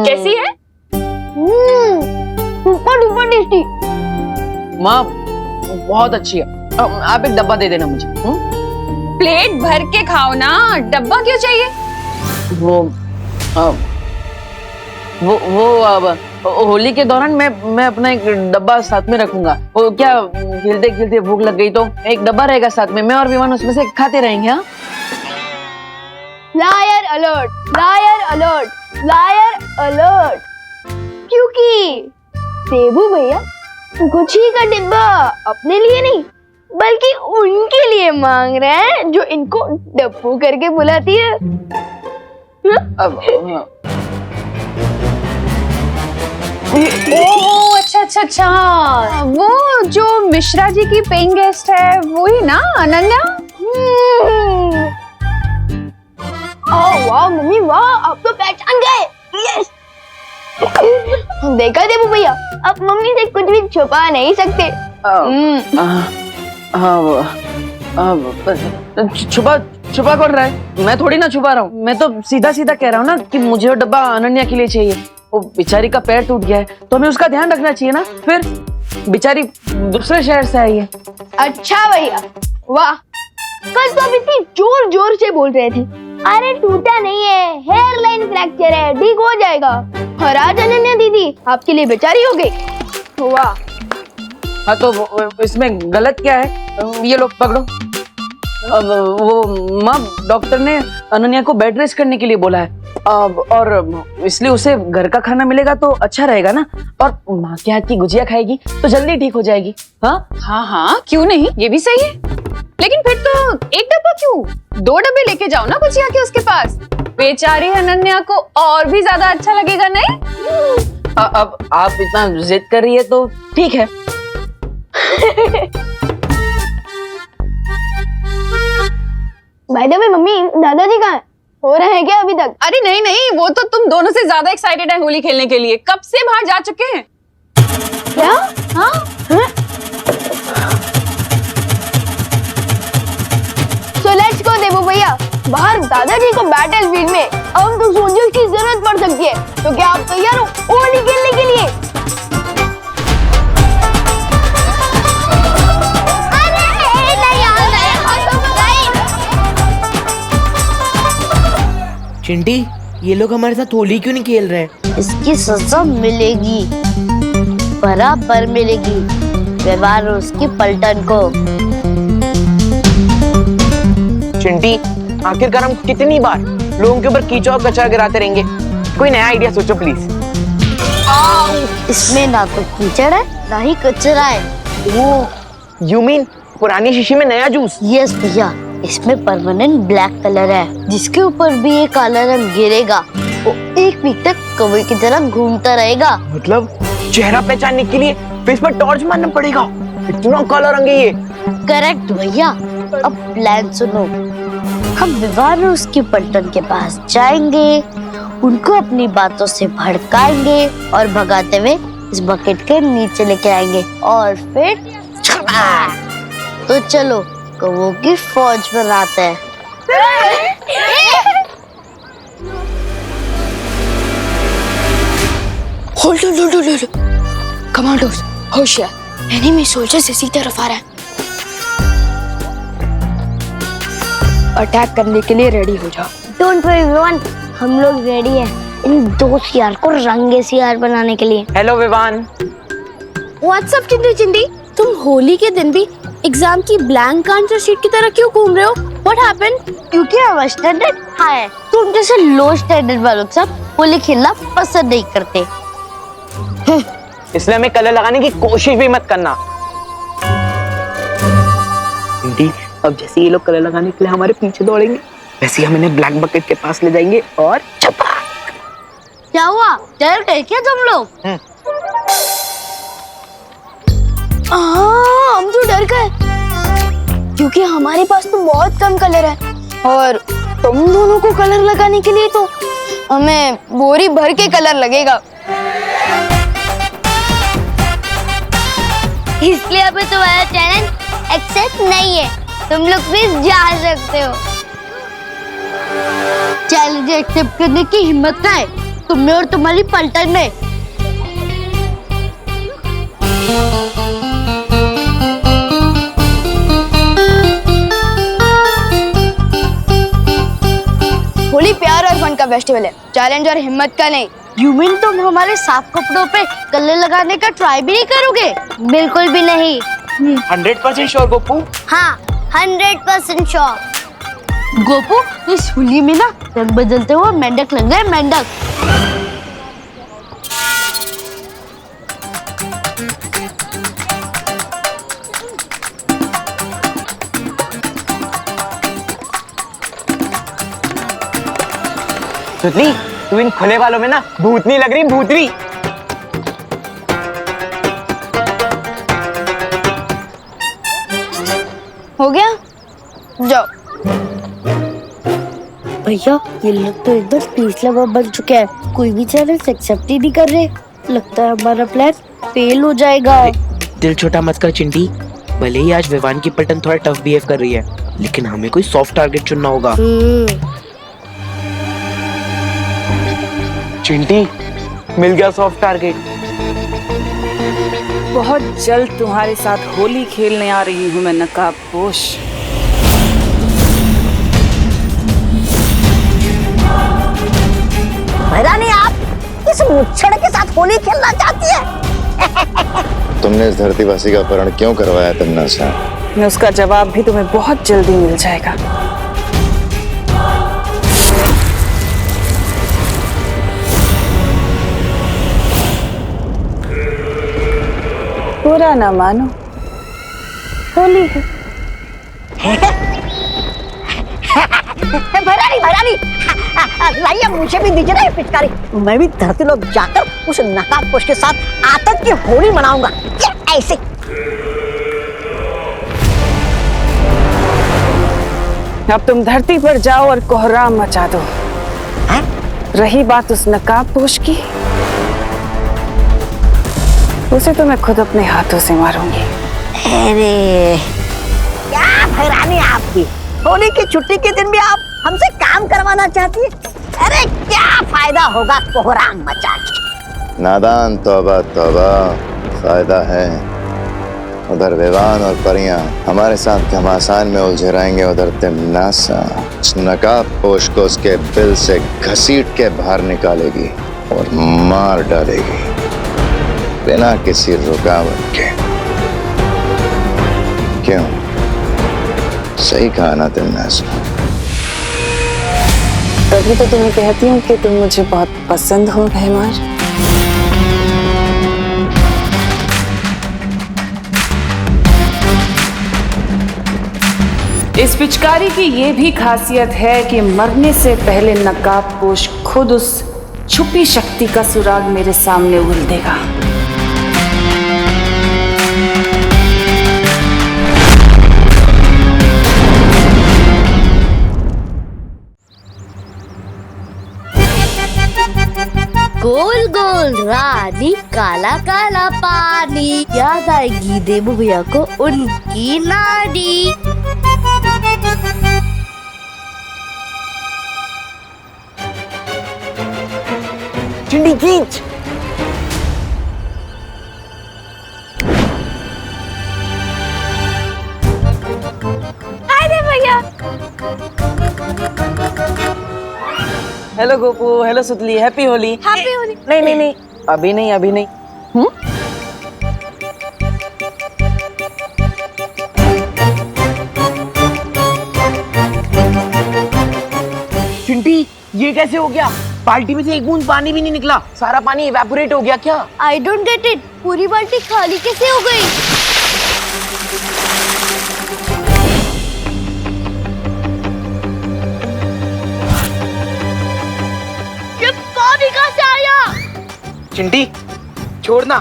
Speaker 6: कैसी है?
Speaker 2: Super duper tasty.
Speaker 3: माँ बहुत अच्छी है। आप एक डब्बा दे देना मुझे।
Speaker 6: प्लेट भर के खाओ ना, डब्बा क्यों चाहिए?
Speaker 3: वो अब होली के दौरान मैं अपना एक डब्बा साथ में रखूंगा। वो क्या खेलते खेलते भूख लग गई तो एक डब्बा रहेगा साथ में, मैं और विमान उसमें से खाते रहेंगे। हाँ,
Speaker 2: liar alert, liar alert, liar alert. क्योंकि देबू भैया गुच्छी का डिब्बा अपने लिए नहीं बल्कि उनके लिए मांग रहे हैं जो इनको डब्बू करके बुलाती है।
Speaker 6: ओह अच्छा अच्छा अच्छा, वो जो मिश्रा जी की पेइंग गेस्ट है वही ना, अनन्या?
Speaker 2: ओह वाह मम्मी वाह, आप तो पहचान गए। यस देखा देबू भैया, आप मम्मी से कुछ भी छुपा नहीं सकते।
Speaker 3: छुपा छुपा कौन रहा है? मैं थोड़ी ना छुपा रहा हूँ, मैं तो सीधा सीधा कह रहा हूँ ना कि मुझे वो डब्बा अनन्या के लिए चाहिए। वो बेचारी का पैर टूट गया है तो हमें उसका ध्यान रखना चाहिए ना। फिर बेचारी दूसरे शहर से आई है।
Speaker 2: अच्छा भैया वाह, कल तो आप इतनी जोर जोर से बोल रहे थे, अरे टूटा नहीं है, हेयर लाइन फ्रैक्चर है, ठीक हो जाएगा। और आज अनन्या दीदी आपके लिए बेचारी हो गई। वाह।
Speaker 3: हाँ तो इसमें गलत क्या है? ये लोग पकड़ो। अब वो माँ, डॉक्टर ने अनन्या को बेड रेस्ट करने के लिए बोला है, और इसलिए उसे घर का खाना मिलेगा तो अच्छा रहेगा ना, और माँ के हाथ की गुजिया खाएगी तो जल्दी ठीक हो जाएगी। हाँ
Speaker 6: हाँ हाँ, क्यों नहीं, ये भी सही है। लेकिन फिर तो एक डब्बा क्यों, 2 डब्बे लेके जाओ ना गुजिया के उसके पास, बेचारी अनन्या को और भी ज्यादा अच्छा लगेगा। नहीं
Speaker 3: अब आप इतना जिद कर रही है तो ठीक है।
Speaker 2: बाय द वे मम्मी, दादाजी कहाँ हैं? हो रहे हैं क्या अभी तक?
Speaker 6: अरे नहीं नहीं, वो तो तुम दोनों से ज्यादा एक्साइटेड है होली खेलने के लिए, कब से बाहर जा चुके हैं।
Speaker 2: क्या?
Speaker 6: हाँ
Speaker 2: So let's go देबू भैया, बाहर दादाजी को बैटल फील्ड में अब तो सोल्जर्स की जरूरत पड़ सकती है, तो क्या आप तैयार हो होली खेलने के लिए?
Speaker 1: चिंटी, ये लोग हमारे साथ होली क्यों नहीं खेल रहे हैं?
Speaker 11: इसकी सजा मिलेगी, बराबर मिलेगी, व्यवहार उसकी पलटन को।
Speaker 4: चिंटी, आखिरकार हम कितनी बार लोगों के ऊपर कीचड़ और कचरा गिराते रहेंगे? कोई नया आइडिया सोचो प्लीज।
Speaker 11: इसमें ना तो कीचड़ है ना ही कचरा है।
Speaker 4: वो यू मीन पुरानी शीशी में नया जूस?
Speaker 11: यस भैया, इसमें परमानेंट ब्लैक कलर है, जिसके ऊपर भी ये काला रंग गिरेगा वो 1 वीक तक कौवे की तरह घूमता रहेगा।
Speaker 4: मतलब चेहरा पहचानने के लिए फेस पर टॉर्च मारना पड़ेगा? इतना काला रंग है ये।
Speaker 11: करेक्ट भैया। अब प्लान सुनो, हम विवाह उसकी पलटन के पास जाएंगे, उनको अपनी बातों से भड़काएंगे और भगाते हुए इस बकेट के नीचे लेके आएंगे, और फिर तो चलो कौवों की फौज बनाते हैं।
Speaker 8: होल्ड कमांडोज होशियार, एनिमी सोल्जर्स इसी तरफ आ रहा है, अटैक करने के लिए रेडी हो जाओ।
Speaker 11: डोंट वरी विवान, हम लोग रेडी हैं इन 2 सियार को रंगे सियार बनाने के लिए।
Speaker 4: हेलो विवान।
Speaker 8: व्हाट्सअप चिंटी, तुम होली के दिन भी एग्जाम की ब्लैंक आंसर शीट की तरह क्यों घूम रहे हो? What happened?
Speaker 11: क्योंकि हमारा स्टैंडर्ड हाई है, तुम जैसे लो स्टैंडर्ड वालों के साथ होली खेलना पसंद नहीं करते।
Speaker 4: इसलिए हमें कलर लगाने की कोशिश भी मत करना। चिंटी, अब जैसे ये लोग कलर लगाने के लिए हमारे पीछे दौड़ेंगे, वैसे ही हम इन्हें ब्लैक बकेट के पास ले जाएंगे और छपा।
Speaker 11: क्या हुआ, डर गए क्या तुम लोग?
Speaker 2: हम तो डर गए, क्योंकि हमारे पास तो बहुत कम कलर है, और तुम दोनों को कलर लगाने के लिए तो हमें बोरी भर के कलर लगेगा।
Speaker 11: इसलिए अभी तुम्हारा चैलेंज एक्सेप्ट नहीं है, तुम लोग प्लीज जा सकते हो। चैलेंज एक्सेप्ट करने की हिम्मत ना है तुम में और तुम्हारी पलटन में।
Speaker 2: होली प्यार और फन का फेस्टिवल है, चैलेंज और हिम्मत का नहीं।
Speaker 11: यू मीन तुम हमारे साफ कपड़ों पे कलर लगाने का ट्राई भी नहीं करोगे? बिल्कुल भी नहीं।
Speaker 4: 100% श्योर गोपू?
Speaker 11: हाँ 100% श्योर। गोपू, इस होली में ना रंग बदलते हुए मेंढक लग रहे, मेंढक।
Speaker 4: सुतली, तू इन खुले वालों में ना भूतनी लग रही, भूतनी।
Speaker 2: हो गया? जाओ।
Speaker 8: भैया ये लोग तो एकदम स्पेस लवर बन चुके हैं, कोई भी चैलेंज एक्सेप्ट ही नहीं कर रहे। लगता है हमारा प्लान फेल हो जाएगा।
Speaker 4: दिल छोटा मत कर चिंटी, भले ही आज विवान की पलटन थोड़ा टफ बिहेव कर रही है, लेकिन हमें कोई सॉफ्ट टारगेट चुनना होगा। चिंटी, मिल गया सॉफ्ट टारगेट।
Speaker 14: बहुत जल्द तुम्हारे साथ होली खेलने आ रही हूँ मैं नकाबपोश।
Speaker 11: भैरानी, आप इस मुच्छड़ के साथ होली खेलना चाहती है?
Speaker 10: तुमने इस धरतीवासी का अपहरण क्यों करवाया तन्नासा?
Speaker 14: मैं उसका जवाब भी तुम्हें बहुत जल्दी मिल जाएगा। बुरा ना मानो, होली है।
Speaker 11: भैरानी, लाइए मुझे भी दीजिए ना ये पिचकारी। मैं भी धरती लोग जाकर उस नकाबपोश के साथ आतंक की होली मनाऊंगा। ये ऐसे
Speaker 14: अब तुम धरती पर जाओ और कोहराम मचा दो। रही बात उस नकाबपोश की, उसे तो मैं खुद अपने हाथों से मारूंगी।
Speaker 11: अरे क्या भैरानी आपकी, होली की छुट्टी के दिन भी आप हमसे काम करवाना चाहती है? अरे क्या फायदा होगा कोहराम मचा के?
Speaker 10: नादान, तौबा तौबा, फायदा है। उधर विवान और परियां हमारे साथ घमासान में उलझे रहेंगे, उधर तिमनासा उस नकाबपोश को उसके बिल से घसीट के बाहर निकालेगी और मार डालेगी बिना किसी रुकावट के। क्यों, सही कहा ना तिमनासा?
Speaker 14: तभी तो तुम्हें कहती हूँ कि तुम मुझे बहुत पसंद हो भैमार। इस पिचकारी की ये भी खासियत है कि मरने से पहले नकाबपोश खुद उस छुपी शक्ति का सुराग मेरे सामने उगल देगा।
Speaker 8: गोल गोल रानी, काला काला पानी, याद आएगी देबू भैया को उनकी नानी।
Speaker 4: चिंटी खींच।
Speaker 2: अरे भैया,
Speaker 3: हेलो गोपू, हेलो सुतली, हैप्पी होली।
Speaker 2: हैप्पी होली।
Speaker 3: नहीं, अभी नहीं।
Speaker 4: चिंटी, ये कैसे हो गया? बाल्टी में से एक बूंद पानी भी नहीं निकला, सारा पानी इवेपोरेट हो गया क्या?
Speaker 8: आई डोंट गेट इट, पूरी बाल्टी खाली कैसे हो गई?
Speaker 2: ये पानी कहाँ से आया?
Speaker 4: चिंटी छोड़ना,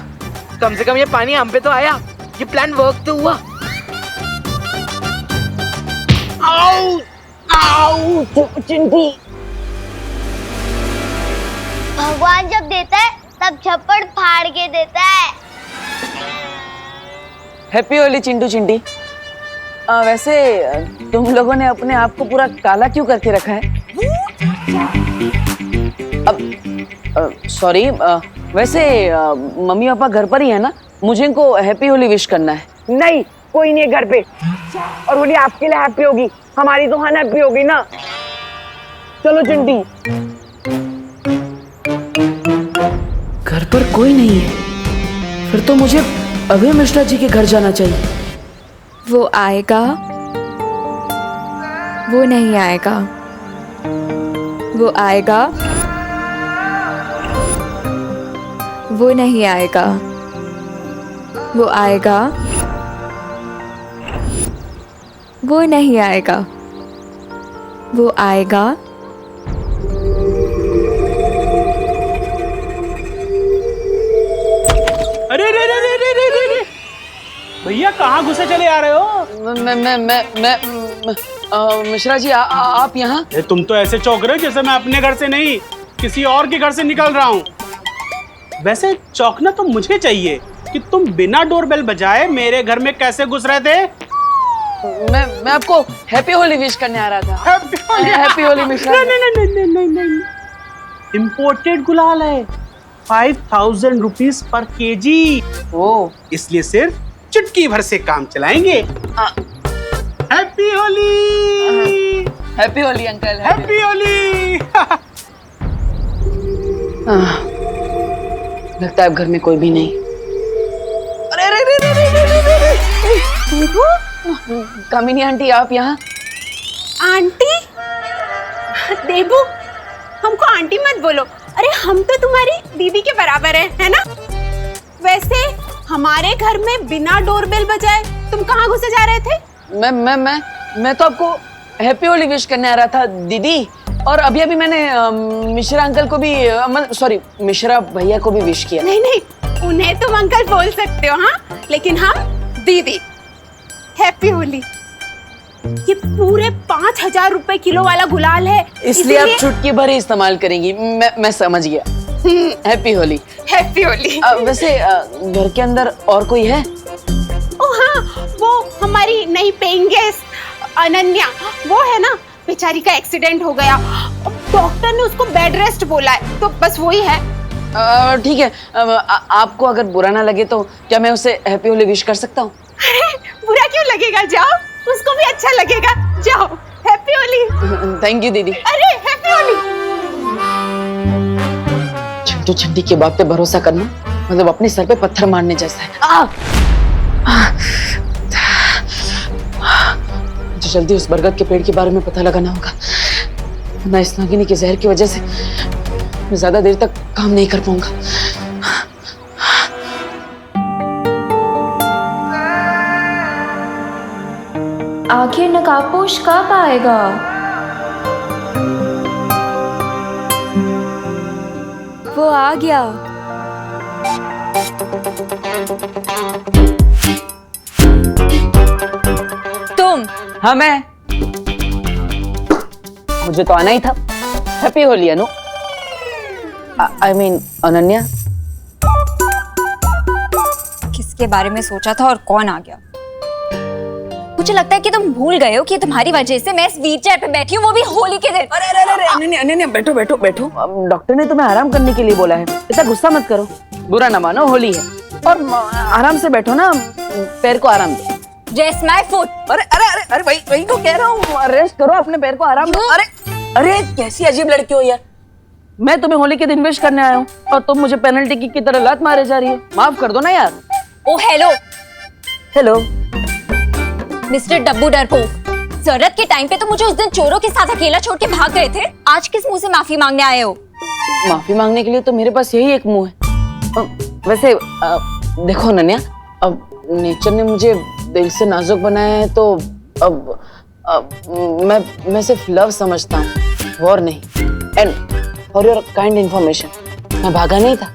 Speaker 4: कम से कम ये पानी हम पे तो आया। ये प्लान वर्क तो हुआ। आओ आओ चिंटी।
Speaker 2: भगवान जब देता है तब छप्पड़ फाड़ के देता है।
Speaker 3: हैप्पी होली चिंटू चिंटी। वैसे तुम लोगों ने अपने आप को पूरा काला क्यों करके रखा है? अब सॉरी, वैसे मम्मी पापा घर पर ही है ना? मुझे इनको हैप्पी होली विश करना है।
Speaker 4: नहीं, कोई नहीं है घर पे, और होली आपके लिए हैप्पी होगी, हमारी तो हान हैप्पी होगी ना। चलो चिंटी।
Speaker 1: घर पर कोई नहीं है, फिर तो मुझे अभय मिश्रा जी के घर जाना चाहिए।
Speaker 9: वो आएगा, वो नहीं आएगा, वो आएगा, वो नहीं आएगा, वो आएगा, वो नहीं आएगा, वो आएगा,
Speaker 5: अरे रे रे रे रे रे रे, भैया कहाँ घुसे चले आ रहे हो?
Speaker 3: मिश्रा जी आप यहाँ?
Speaker 5: तुम तो ऐसे चौंक रहे हो जैसे मैं अपने घर से नहीं किसी और के घर से निकल रहा हूँ। वैसे चौंकना तो मुझे चाहिए कि तुम बिना डोरबेल बजाए मेरे घर में कैसे घुस रहे थे।
Speaker 3: मैं आपको हैप्पी होली विश करने आ रहा था। हैप्पी होली मिश्रा।
Speaker 5: नहीं, इम्पोर्टेड गुलाल है, 5000 रुपीज पर केजी।
Speaker 3: ओ,
Speaker 5: इसलिए सिर्फ चुटकी भर से काम चलाएंगे। Happy Holi.
Speaker 3: Happy Holi uncle.
Speaker 5: Happy Holi.
Speaker 3: लगता है अब घर में कोई भी नहीं। अरे कामिनी आंटी आप यहाँ?
Speaker 6: आंटी? देबू, हमको आंटी मत बोलो। अरे हम तो तुम्हारी दीदी के बराबर है ना? वैसे हमारे घर में बिना डोरबेल बजाए तुम कहाँ घुसे जा रहे थे?
Speaker 3: मैं तो आपको हैप्पी होली विश करने आ रहा था दीदी। और अभी मैंने मिश्रा अंकल को भी सॉरी मिश्रा भैया को भी विश किया।
Speaker 6: नहीं, उन्हें तुम अंकल बोल सकते हो, हाँ, लेकिन हम दीदी। हैप्पी होली। ये पूरे 5000 रुपए किलो वाला गुलाल है,
Speaker 3: इसलिए आप चुटकी भर ही इस्तेमाल करेंगी। मैं समझ गया। हैप्पी होली।
Speaker 6: हैप्पी होली।
Speaker 3: वैसे घर के अंदर और कोई है?
Speaker 6: ओ हाँ, वो हमारी नई पेइंग गेस्ट अनन्या, वो है ना, बेचारी का एक्सीडेंट हो गया। डॉक्टर ने उसको बेड रेस्ट बोला है, तो बस वही है।
Speaker 3: ठीक है, आपको अगर बुरा ना लगे तो क्या मैं उसे हैप्पी होली विश कर सकता हूँ?
Speaker 6: बुरा क्यों लगेगा, जाओ, उसको भी अच्छा लगेगा। जाओ, हैप्पी होली।
Speaker 3: थैंक यू दीदी।
Speaker 6: अरे हैप्पी होली।
Speaker 3: चिंटू चिंटी की बात पे भरोसा करना मतलब अपने सर पे पत्थर मारने जैसा है। मुझे जल्दी उस बरगद के पेड़ के बारे में पता लगाना होगा, वरना इस नागिनी के जहर की वजह से मैं ज्यादा देर तक काम नहीं कर पाऊंगा।
Speaker 9: आखिर नकाबपोश कब आएगा? वो आ गया।
Speaker 12: तुम?
Speaker 3: हाँ मैं। मुझे तो आना ही था। Happy Holi Anu. I mean Ananya.
Speaker 12: किसके बारे में सोचा था और कौन आ गया? मुझे लगता है कि तुम भूल गए हो कि तुम्हारी वजह से मैं इस व्हीलचेयर पे बैठी हूँ, वो भी होली के दिन।
Speaker 3: अरे अनन्या बैठो बैठो बैठो। डॉक्टर ने तुम्हें आराम करने के लिए बोला है, इतना गुस्सा मत करो। बुरा ना मानो, होली है और आराम से बैठो ना, पैर को आराम दो।
Speaker 12: Rest my foot।
Speaker 3: अरे वही तो कह रहा हूँ, रेस्ट करो, अपने पैर को आराम दो। अरे कैसी अजीब लड़की हो यार। मैं तुम्हें होली के दिन विश करने आया हूँ और तुम मुझे पेनल्टी किक की तरह लात मारे जा रही हो। माफ कर दो ना यार।
Speaker 12: ओ हेलो
Speaker 3: हेलो
Speaker 12: मिस्टर डब्बू डरपोक, जरूरत के टाइम पे तो मुझे उस दिन चोरों के साथ अकेला छोड़ के भाग गए थे। आज किस मुंह से माफी मांगने आए हो?
Speaker 3: माफी मांगने के लिए तो मेरे पास यही एक मुंह है। वैसे देखो अनन्या, अब नेचर ने मुझे दिल से नाजुक बनाया है, तो अब मैं सिर्फ लव समझता हूँ और नहीं। And for your kind information, मैं भागा नहीं था,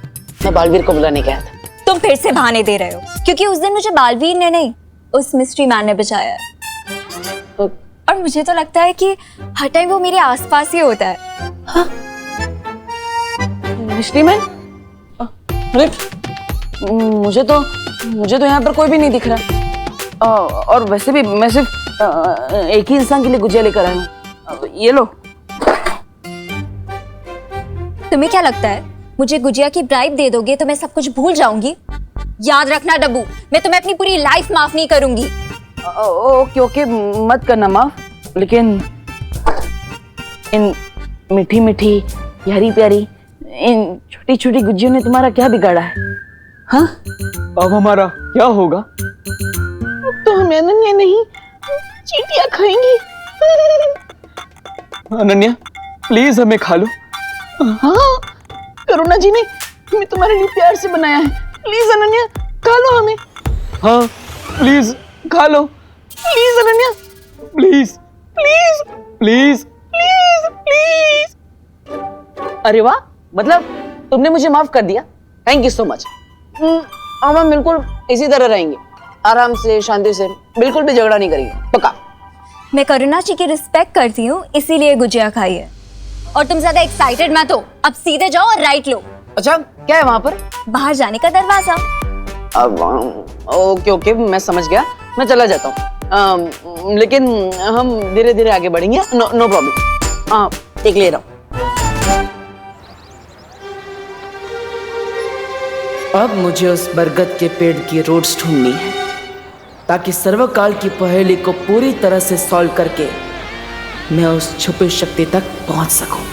Speaker 3: मैं बालवीर को बुलाने गया था।
Speaker 12: तुम फिर से बहाने दे रहे हो, क्योंकि उस दिन मुझे बालवीर ने नहीं, उस मिस्ट्री मैन ने बचाया है। और मुझे तो लगता है कि हर टाइम वो मेरे आसपास ही होता है।
Speaker 3: हाँ? Mystery man? अरे मुझे तो यहाँ पर कोई भी नहीं दिख रहा। और वैसे भी मैं सिर्फ एक ही इंसान के लिए गुजिया लेकर आया हूँ। ये लो।
Speaker 12: तुम्हें क्या लगता है मुझे गुजिया की ब्राइब दे दोगे तो मैं सब कुछ भूल जाऊंगी? याद रखना डब्बू, मैं तुम्हें अपनी पूरी लाइफ माफ नहीं करूंगी।
Speaker 3: ओके मत करना माफ, लेकिन इन मीठी मीठी प्यारी प्यारी इन छोटी छोटी गुजियों ने तुम्हारा क्या बिगाड़ा है? हाँ?
Speaker 4: अब हमारा क्या होगा?
Speaker 3: तो हम अनन्या नहीं चींटियां खाएंगी।
Speaker 4: अनन्या प्लीज हमें खा लो।
Speaker 3: हाँ, करुणा जी ने हमें तुम्हारे लिए प्यार से बनाया है। प्लीज अनन्या खा लो हमें।
Speaker 4: हाँ प्लीज खा लो।
Speaker 3: Please Ananya,
Speaker 4: please
Speaker 3: please
Speaker 4: please
Speaker 3: please please. अरे वाह, मतलब तुमने मुझे माफ कर दिया। Thank you so much. हम बिल्कुल इसी तरह रहेंगे। आराम से, शांति से, बिल्कुल भी झगड़ा नहीं करेंगे, पक्का।
Speaker 12: मैं करुणा जी की रिस्पेक्ट करती हूँ, इसीलिए गुजिया खाई है। और तुम ज्यादा एक्साइटेड मत हो, अब सीधे जाओ और राइट लो।
Speaker 3: अच्छा, क्या है वहां पर?
Speaker 12: बाहर जाने का दरवाजा।
Speaker 3: अब ओके ओके, मैं समझ गया, मैं चला जाता हूँ। लेकिन हम धीरे धीरे आगे बढ़ेंगे, नो प्रॉब्लम। हाँ, एक ले रहा हूँ।
Speaker 1: अब मुझे उस बरगद के पेड़ की रूट्स ढूंढनी है ताकि सर्वकाल की पहेली को पूरी तरह से सॉल्व करके मैं उस छुपी शक्ति तक पहुंच सकूं।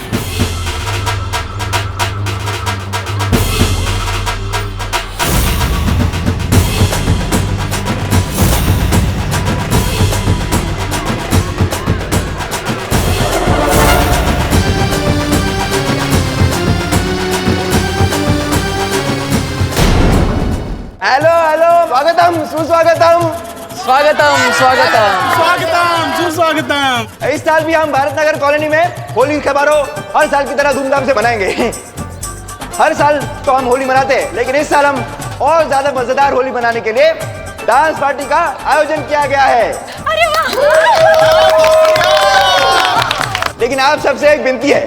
Speaker 15: हेलो हेलो, स्वागतम सुस्वागतम।
Speaker 3: स्वागतम स्वागतम
Speaker 15: स्वागतम सुस्वागतम। इस साल भी हम भारत नगर कॉलोनी में होली का समारोह हर साल की तरह धूमधाम से मनाएंगे। हर साल तो हम होली मनाते हैं, लेकिन इस साल हम और ज्यादा मजेदार होली मनाने के लिए डांस पार्टी का आयोजन किया गया है।
Speaker 6: अरे वाह!
Speaker 15: लेकिन आप सबसे एक विनती है,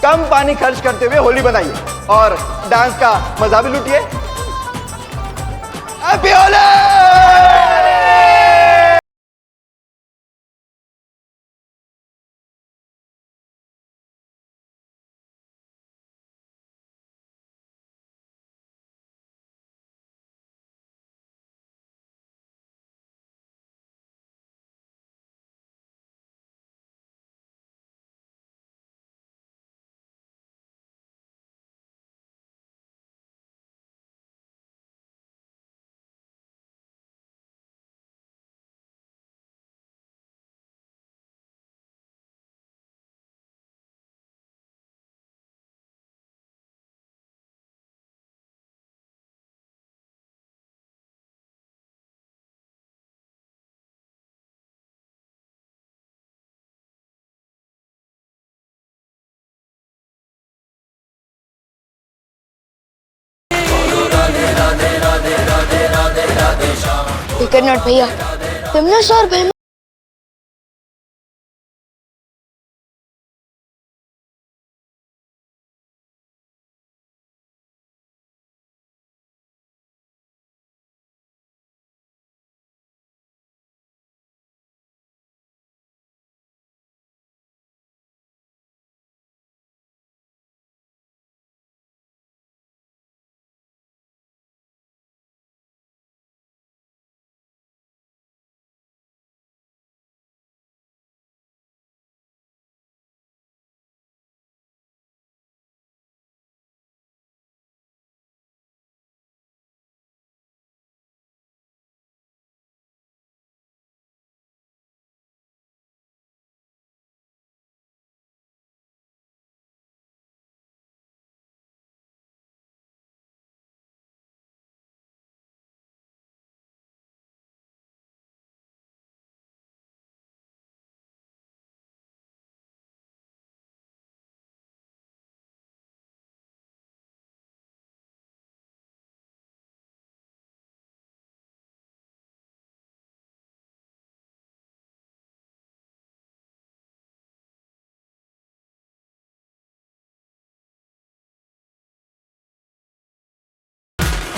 Speaker 15: कम पानी खर्च करते हुए होली बनाइए और डांस का मजा भी लूटिए। हैप्पी होली!
Speaker 2: टिकट नोट भैया, तुमने 100 रुपए में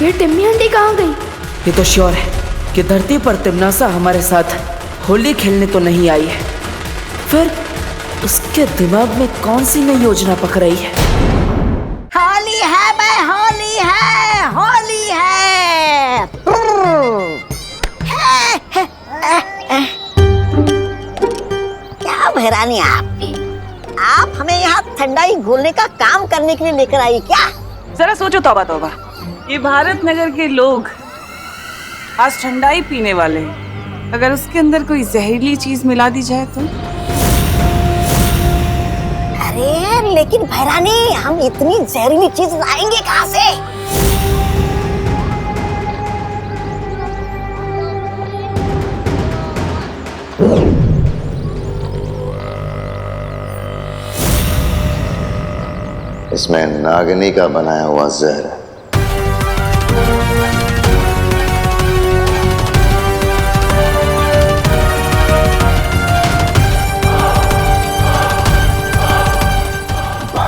Speaker 8: ये टिम्मी आंटी कहाँ गई?
Speaker 1: ये तो श्योर है कि धरती पर तिमनासा हमारे साथ होली खेलने तो नहीं आई है। फिर उसके दिमाग में कौन सी नई योजना पक रही है?
Speaker 11: होली है बे, होली है, होली है। क्या भैरानी आपकी, आप हमें यहाँ ठंडाई घोलने का काम करने के लिए लेकर आई क्या?
Speaker 14: जरा सोचो, तौबा तौबा, ये भारत नगर के लोग आज ठंडाई पीने वाले हैं। अगर उसके अंदर कोई जहरीली चीज मिला दी जाए तो?
Speaker 11: अरे लेकिन भैरानी, हम इतनी जहरीली चीज लाएंगे कहाँ से?
Speaker 10: इसमें नागिनी का बनाया हुआ जहर है।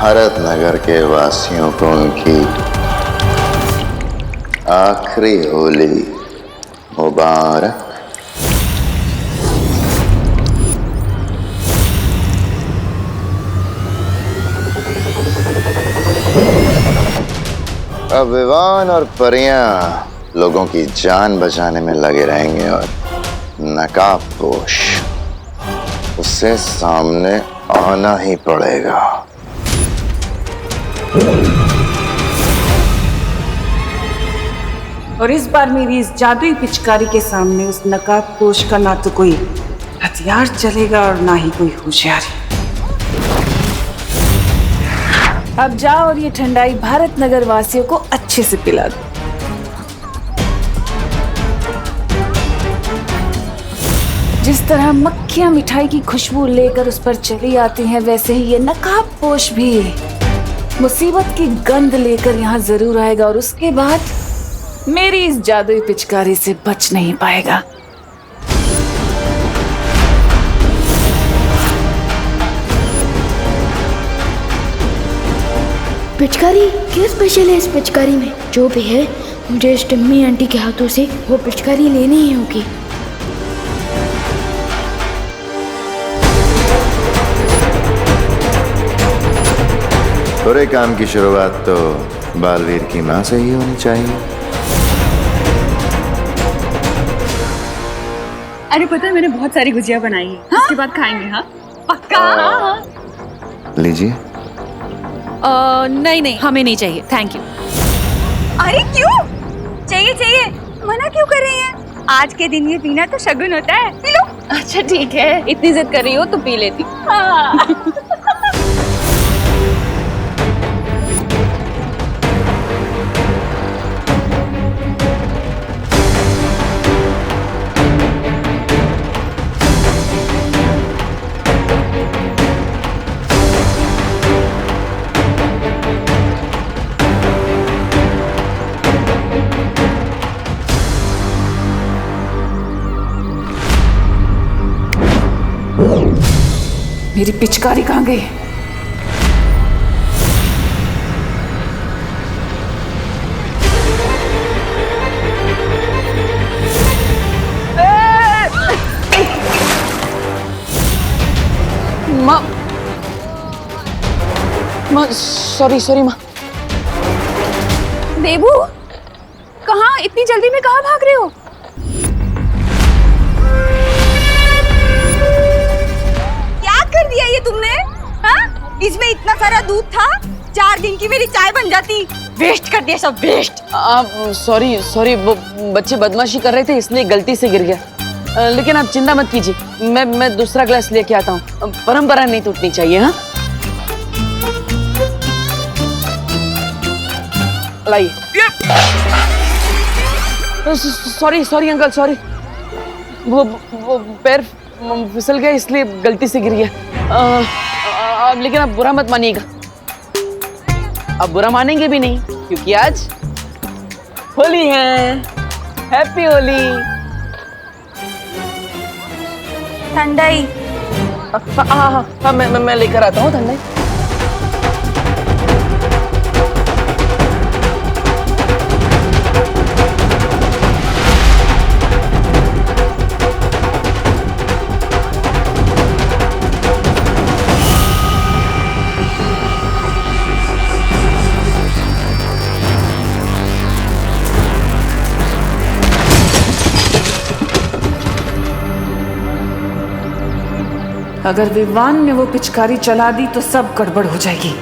Speaker 10: भारत नगर के वासियों को उनकी आखिरी होली मुबारक। अब विवान और परियां लोगों की जान बचाने में लगे रहेंगे और नकाबपोश उससे सामने आना ही पड़ेगा।
Speaker 14: और इस बार मेरी इस जादुई पिचकारी के सामने उस नकाबपोश का ना तो कोई हथियार चलेगा और ना ही कोई होशियारी। अब जाओ और ये ठंडाई भारत नगर वासियों को अच्छे से पिला दो। जिस तरह मक्खियां मिठाई की खुशबू लेकर उस पर चली आती हैं, वैसे ही ये नकाबपोश भी मुसीबत की गंध लेकर यहाँ जरूर आएगा और उसके बाद मेरी इस जादुई पिचकारी से बच नहीं पाएगा।
Speaker 8: पिचकारी क्या स्पेशल है इस पिचकारी में? जो भी है मुझे इस टिम्मी आंटी के हाथों से वो पिचकारी लेनी ही होगी।
Speaker 10: बुरे काम की शुरुआत तो बालवीर की माँ से ही होनी चाहिए।
Speaker 12: अरे पता है मैंने बहुत सारी गुजिया बनाई है। हाँ? उसके बाद खाएंगे। हाँ पक्का। हाँ।
Speaker 10: लीजिए।
Speaker 12: नहीं नहीं हमें नहीं चाहिए, थैंक यू। अरे क्यों चाहिए? चाहिए मना क्यों कर रही हैं? आज के दिन ये पीना तो शगुन होता है, पी लो। अच्छा ठीक है, इतनी जिद कर रही हो तो पी लेती। हाँ।
Speaker 14: मेरी पिचकारी कहाँ गई?
Speaker 3: माँ सॉरी माँ।
Speaker 6: देबू कहाँ? इतनी जल्दी में कहाँ भाग रहे हो?
Speaker 11: कर दिया ये तुमने? हाँ? इसमें इतना सारा दूध था, 4 दिन की मेरी चाय बन जाती। वेस्ट कर दिया सब, वेस्ट।
Speaker 3: सॉरी वो बच्चे बदमाशी कर रहे थे इसलिए गलती से गिर गया। लेकिन आप चिंता मत कीजिए, मैं दूसरा ग्लास लेके आता हूँ। परंपरा नहीं टूटनी चाहिए। हाँ लाइए। Sorry uncle, sorry. वो पैर फिसल गया इसलिए गलती से गिर गया। लेकिन आप बुरा मत मानिएगा। अब बुरा मानेंगे भी नहीं क्योंकि आज होली है। हैप्पी होली।
Speaker 11: ठंडाई।
Speaker 3: हाँ मैं लेकर आता हूँ ठंडाई।
Speaker 14: अगर विवान ने वो पिचकारी चला दी तो सब गड़बड़ हो जाएगी।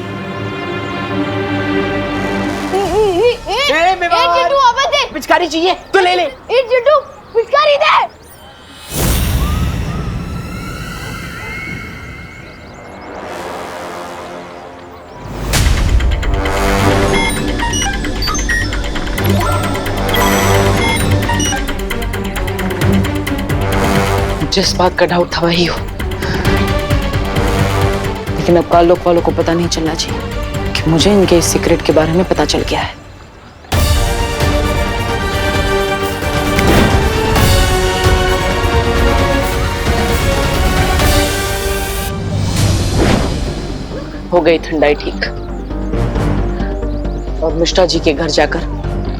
Speaker 1: पिचकारी चाहिए तो ले ले।
Speaker 2: चिट्टू पिचकारी दे।
Speaker 3: जिस बात का डाउट था वही हो, लेकिन अब काल लोक वालों को पता नहीं चलना चाहिए कि मुझे इनके इस सीक्रेट के बारे में पता चल गया है। हो गई ठंडाई ठीक। और मिश्रा जी के घर जाकर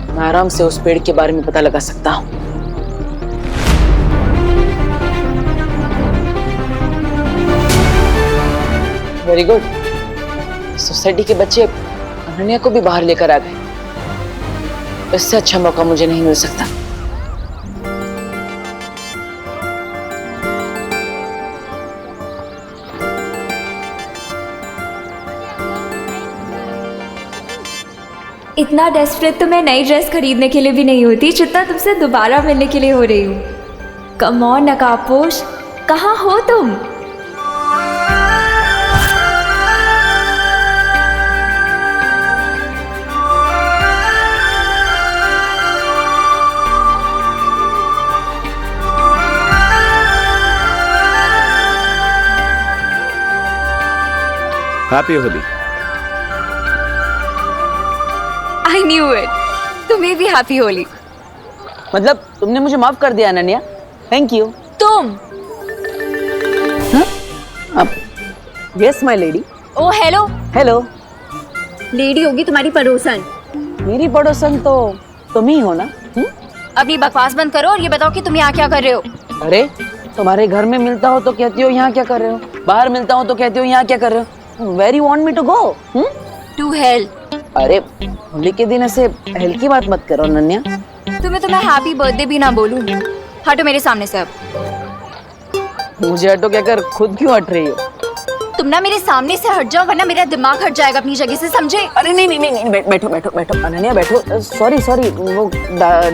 Speaker 3: मैं आराम से उस पेड़ के बारे में पता लगा सकता हूँ। Very good. सोसाइटी के बच्चे अनन्या को भी बाहर लेकर आ गए। इससे अच्छा मौका मुझे नहीं मिल सकता।
Speaker 9: इतना डेस्परेट तो मैं नई ड्रेस खरीदने के लिए भी नहीं होती जितना तुमसे दोबारा मिलने के लिए हो रही हूँ। कम ऑन नकाबपोश, कहाँ हो तुम?
Speaker 13: Happy Holi.
Speaker 12: I knew it, तुम्हें भी हैप्पी होली।
Speaker 3: मतलब तुमने मुझे माफ कर दिया अनन्या, थैंक यू।
Speaker 12: तुम?
Speaker 3: Yes my lady.
Speaker 12: Oh hello.
Speaker 3: Hello.
Speaker 12: Lady होगी तुम्हारी पड़ोसन।
Speaker 3: मेरी पड़ोसन तो तुम ही हो ना?
Speaker 12: अपनी बकवास बंद करो और ये बताओ कि तुम यहाँ क्या कर रहे हो?
Speaker 3: अरे तुम्हारे घर में मिलता हो तो कहती हो यहाँ क्या कर रहे हो, बाहर मिलता हो तो कहती हो यहाँ क्या कर रहे हो। Where you want me to go?
Speaker 12: To hell.
Speaker 3: अरे होली के दिन ऐसे हेल की बात मत करो अनन्या।
Speaker 12: तुम्हें हैप्पी बर्थडे भी ना बोलूं। हटो मेरे सामने से अब।
Speaker 3: मुझे हटो क्या कर, खुद क्यों हट रही हो?
Speaker 12: तुम ना मेरे सामने से हट जाओ वरना मेरा दिमाग हट जाएगा अपनी जगह से, समझे?
Speaker 3: अरे नहीं नहीं नहीं, बैठो बैठो बैठो अनन्या बैठो। सॉरी सॉरी, वो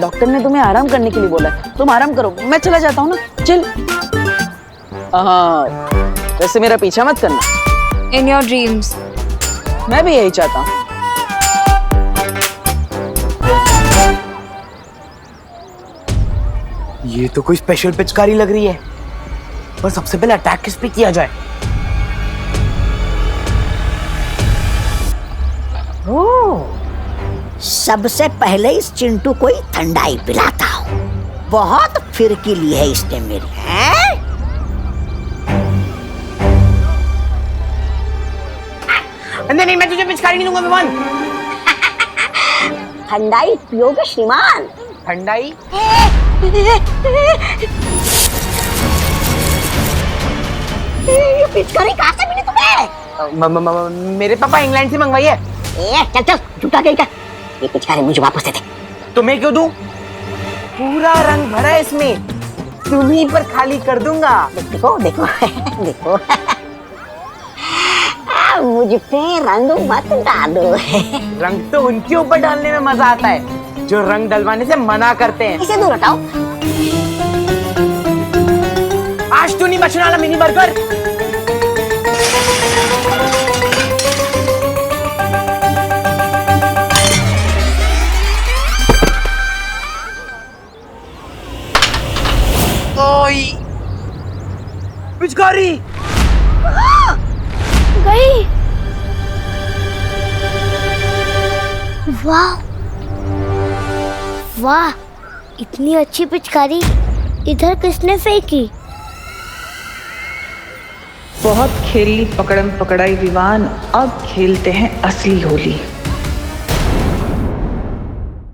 Speaker 3: डॉक्टर ने तुम्हें आराम करने के लिए बोला है। तुम आराम करो, मैं चला जाता हूँ ना। चल। हाँ वैसे मेरा पीछा मत करना।
Speaker 12: In your dreams.
Speaker 3: मैं भी यही चाहता हूँ।
Speaker 4: ये तो कोई स्पेशल पिचकारी लग रही है, पर सबसे पहले अटैक किस पे किया जाए?
Speaker 11: सबसे पहले इस चिंटू को ही ठंडाई पिलाता हूँ। बहुत फिरकीली है इसने मेरी।
Speaker 4: नहीं, मैं तुझे पिचकारी नहीं दूंगा विमान।
Speaker 11: ठंडाई पियोगे श्रीमान?
Speaker 4: ठंडाई?
Speaker 11: ये पिचकारी कहाँ से मिली तुम्हें?
Speaker 4: मेरे पापा इंग्लैंड से मंगवाई है।
Speaker 11: चल चल झूठा कहीं का। ये पिचकारी मुझे वापस दे दे।
Speaker 4: तुम्हें क्यों दूं? पूरा रंग भरा है इसमें, तुम्हीं पर खाली कर दूंगा।
Speaker 11: देखो देखो देखो। मुझ पे रंग मत डालो।
Speaker 4: रंग तो उनके ऊपर डालने में मजा आता है जो रंग डलवाने से मना करते हैं।
Speaker 11: इसे दूर हटाओ।
Speaker 4: आज तो नहीं बचने वाला मिनी बर्गर। ओई पिचकारी
Speaker 2: गई। वाह वाह, इतनी अच्छी पिचकारी इधर किसने फेंकी?
Speaker 14: बहुत खेली पकड़म पकड़ाई विवान, अब खेलते हैं असली होली।